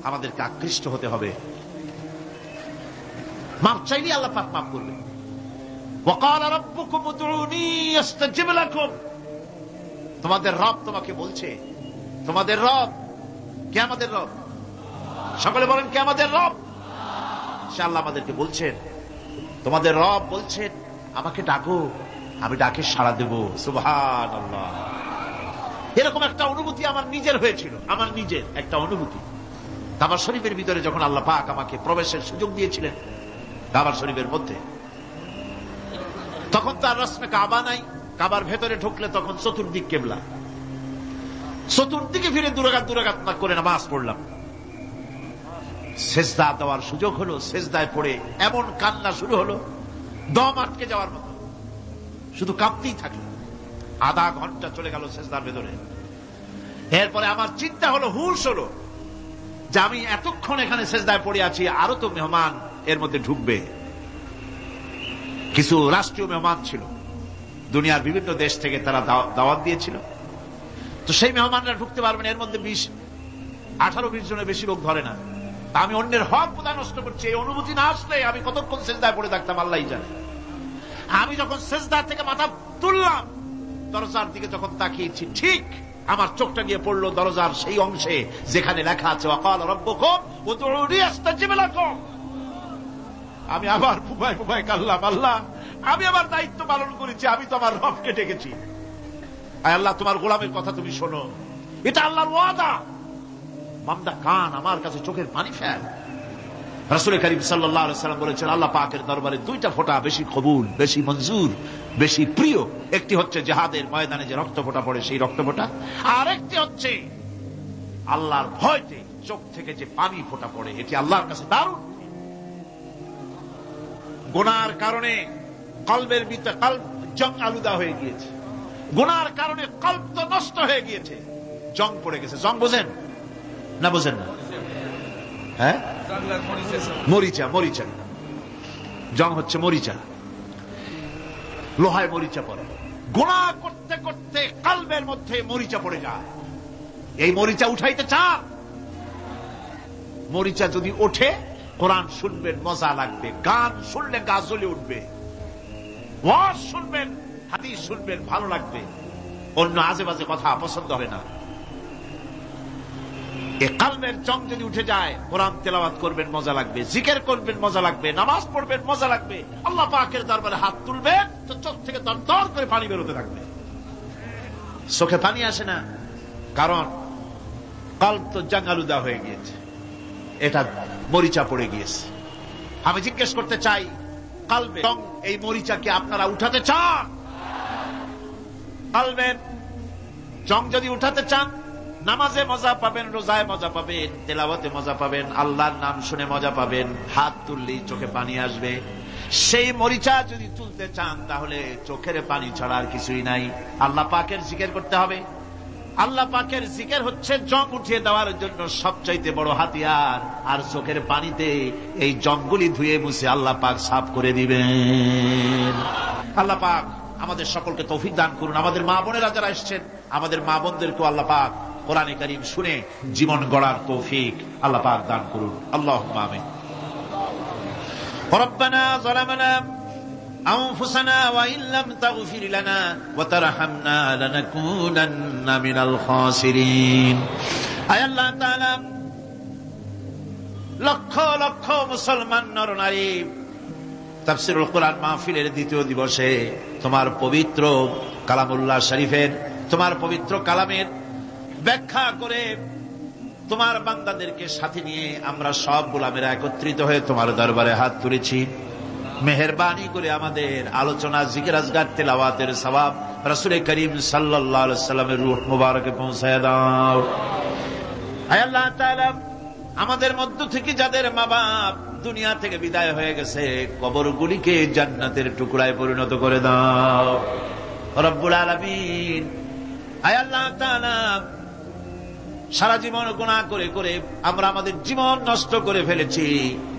আমাদেরকে আকৃষ্ট হতে হবে। মাফ চাইলে আল্লাহ পাক মাফ করবে। ওয়াকাল রাব্বুকুম উদউনি আস্তাজিব লাকুম, তোমাদের রব তোমাকে বলছে, তোমাদের রব কে? আমাদের রব। সকলে বলেন, কে আমাদের রব? সে আল্লাহ আমাদেরকে বলছেন, তোমাদের রব বলছেন আমাকে ডাকো, আমি ডাকে সাড়া দেব। সুবহানাল্লাহ। এরকম একটা অনুভূতি আমার নিজের হয়েছিল, আমার নিজের একটা অনুভূতি। কাবা শরীফের ভিতরে যখন আল্লাহ পাক আমাকে প্রবেশের সুযোগ দিয়েছিলেন, কাবা শরীফের মধ্যে, তখন তো আর রসমে কাবা নাই। কাবার ভেতরে ঢুকলে তখন চতুর্দিক কেবলা, চতুর্দিকে ফিরে দুরাকাত করে নামাজ পড়লাম। সেজদা দেওয়ার সুযোগ হলো, সেজদায় পড়ে এমন কান্না শুরু হলো, দম আটকে যাওয়ার মতো, শুধু কাঁদতেই থাকলো। আধা ঘন্টা চলে গেল সেজদার ভেতরে। এরপরে আমার চিন্তা হলো, হুঁশ হলো যে আমি এতক্ষণ এখানে সেজদায় পড়ে আছি, আরো তো মেহমান এর মধ্যে ঢুকবে। কিছু রাষ্ট্রীয় মেহমান ছিল, দুনিয়ার বিভিন্ন দেশ থেকে তারা দাওয়াত দিয়েছিল। তো সেই মেহমানরা ঢুকতে পারবেন, এর মধ্যে 18-20 জনের বেশি লোক ধরে না। আমি অন্যের হক বোধহয় নষ্ট করছি, এই অনুভূতি না আসলে আমি কতক্ষণ সেজদায় পড়ে থাকতাম আল্লাহই জানে। আমি যখন সেজদা থেকে মাথা তুললাম, দরজার দিকে যখন তাকিয়েছি, ঠিক আমার চোখটা গিয়ে পড়লো দরজার সেই অংশে যেখানে লেখা আছে ওয়াকাল রাব্বুকুম উদউনি আস্তাজিব লাকুম। আমি আবার ফুফায় কাল্লাম, আল্লাহ আমি আমার দায়িত্ব পালন করেছি, আমি তো আমার রবকে ডেকেছি। আয় আল্লাহ, তোমার গোলামের কথা তুমি শোনো, এটা আল্লাহর ওয়াদা। বান্দা কান আমার কাছে চোখের পানি ফেল। রাসূল করিম সাল্লাল্লাহু আলাইহি ওয়াসাল্লাম বলেছেন, আল্লাহ পাকের দরবারে দুইটা ফোঁটা বেশি কবুল, বেশি মঞ্জুর, বেশি প্রিয়। একটি হচ্ছে জিহাদের ময়দানে যে রক্ত ফোঁটা পড়ে সেই রক্ত ফোঁটা, আর একটি হচ্ছে আল্লাহর ভয়তে চোখ থেকে যে পানি ফোঁটা পড়ে, এটি আল্লাহর কাছে দারুণ। গুনার কারণে কলবের ভিতরে কলব জং আলুদা হয়ে গিয়েছে, গুনার কারণে কলব তো নষ্ট হয়ে গিয়েছে, জং পড়ে গেছে। জং বোঝেন না? বোঝেন না? হ্যাঁ, মরিচা। মরিচা জং হচ্ছে মরিচা, লোহায় মরিচা পড়ে। গুনাহ করতে করতে কলবের মধ্যে মরিচা পড়ে যায়। এই মরিচা উঠাইতে চান? মরিচা যদি ওঠে, কোরআন শুনবেন মজা লাগবে, গান শুনলে গা জ্বলে উঠবে, ওয়াজ শুনবেন, হাদিস শুনবেন ভালো লাগবে, অন্য আজে বাজে কথা পছন্দ হবে না। এই কলবের জং যদি উঠে যায়, কোরআন তেলাওয়াত করবেন মজা লাগবে, জিকির করবেন মজা লাগবে, নামাজ পড়বেন মজা লাগবে, আল্লাহ পাকের দরবারে হাত তুলবেন তো চোখ থেকে দরদর করে পানি বেরোতে থাকবে। চোখে পানি আসে না, কারণ কলব তো জঙ্গালুদা হয়ে গিয়েছে, এটা মরিচা পড়ে গিয়েছে। আমি জিজ্ঞেস করতে চাই, কলবে এই মরিচাকে আপনারা উঠাতে চান? কলবের জং যদি উঠাতে চান, নামাজে মজা পাবেন, রোজায় মজা পাবেন, তেলাওয়াতে মজা পাবেন, আল্লাহর নাম শুনে মজা পাবেন, হাত তুললেই চোখে পানি আসবে। সেই মরিচা যদি তুলতে চান, তাহলে চোখের পানি ছাড়া আর কিছুই নাই। আল্লাহ পাকের জিকির করতে হবে। আল্লাহ পাকের জিকির হচ্ছে জং উঠিয়ে দেওয়ার জন্য সবচাইতে বড় হাতিয়ার। আর চোখের পানিতে এই জংগুলি ধুয়ে মুছে আল্লাহ পাক সাফ করে দিবেন। আল্লাহ পাক আমাদের সকলকে তৌফিক দান করুন। আমাদের মা বোনেরা যারা এসেছেন, আমাদের মা বোনদেরকেও আল্লাহ পাক কোরআনে কারীম শুনে জীবন গড়ার তৌফিক আল্লাহ পাক দান করুন। আল্লাহুম্মা আমিন। রব্বানা যালামনা أنفسنا وإن لم تغفر لنا وترحمنا لنكونن من الخاسرين। আয় আল্লাহ তাআলা, লক্ষ লক্ষ মুসলমান নরনারী তাফসীরুল কোরআন মাহফিলের দ্বিতীয় দিবসে তোমার পবিত্র কালামুল্লাহ শরীফের, তোমার পবিত্র কালামের ব্যাখ্যা করে তোমার বান্দাদেরকে সাথে নিয়ে আমরা সব গোলামেরা একত্রিত হয়ে তোমার দরবারে হাত তুলেছি। মেহেরবানি করে আমাদের আলোচনা, জিকির, আজগার, তেলাওয়াতের সওয়াব রাসূল করিম সাল্লাল্লাহু আলাইহি ওয়াসাল্লামের রূহ মুবারকে পৌঁছায় দাও। আয় আল্লাহ তাআলা, আমাদের মধ্য থেকে যাদের মা বাপ দুনিয়া থেকে বিদায় হয়ে গেছে, কবরগুলিকে জান্নাতের টুকরায় পরিণত করে দাও রব্বুল আলামিন। আয় আল্লাহ তাআলা, সারা জীবন গুনাহ করে করে আমরা আমাদের জীবন নষ্ট করে ফেলেছি,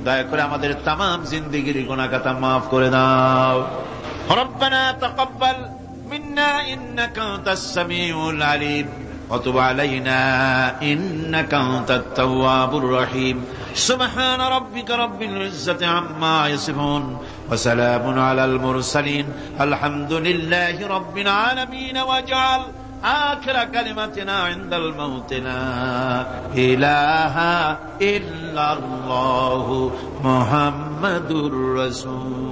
দয়া করে আমাদের তামাম জিন্দেগির গুনাহ খাতা মাফ করে দাও। রব্বানা তাকাব্বাল মিন্না ইন্নাকা আনতাস সামিউল আলিম ওয়া তুব আলাইনা ইন্নাকা আনতাত তাওয়াবুর রহিম। সুবহানা রাব্বিকা রাব্বিল ইজ্জাতি আম্মা ইয়াসিফুন ওয়া সালামুন আলাল মুরসালিন আলহামদুলিল্লাহি রাব্বিল আলামিন। ওয়াজআল آخر كلمتنا عند الموت لا إله إلا الله محمد رسول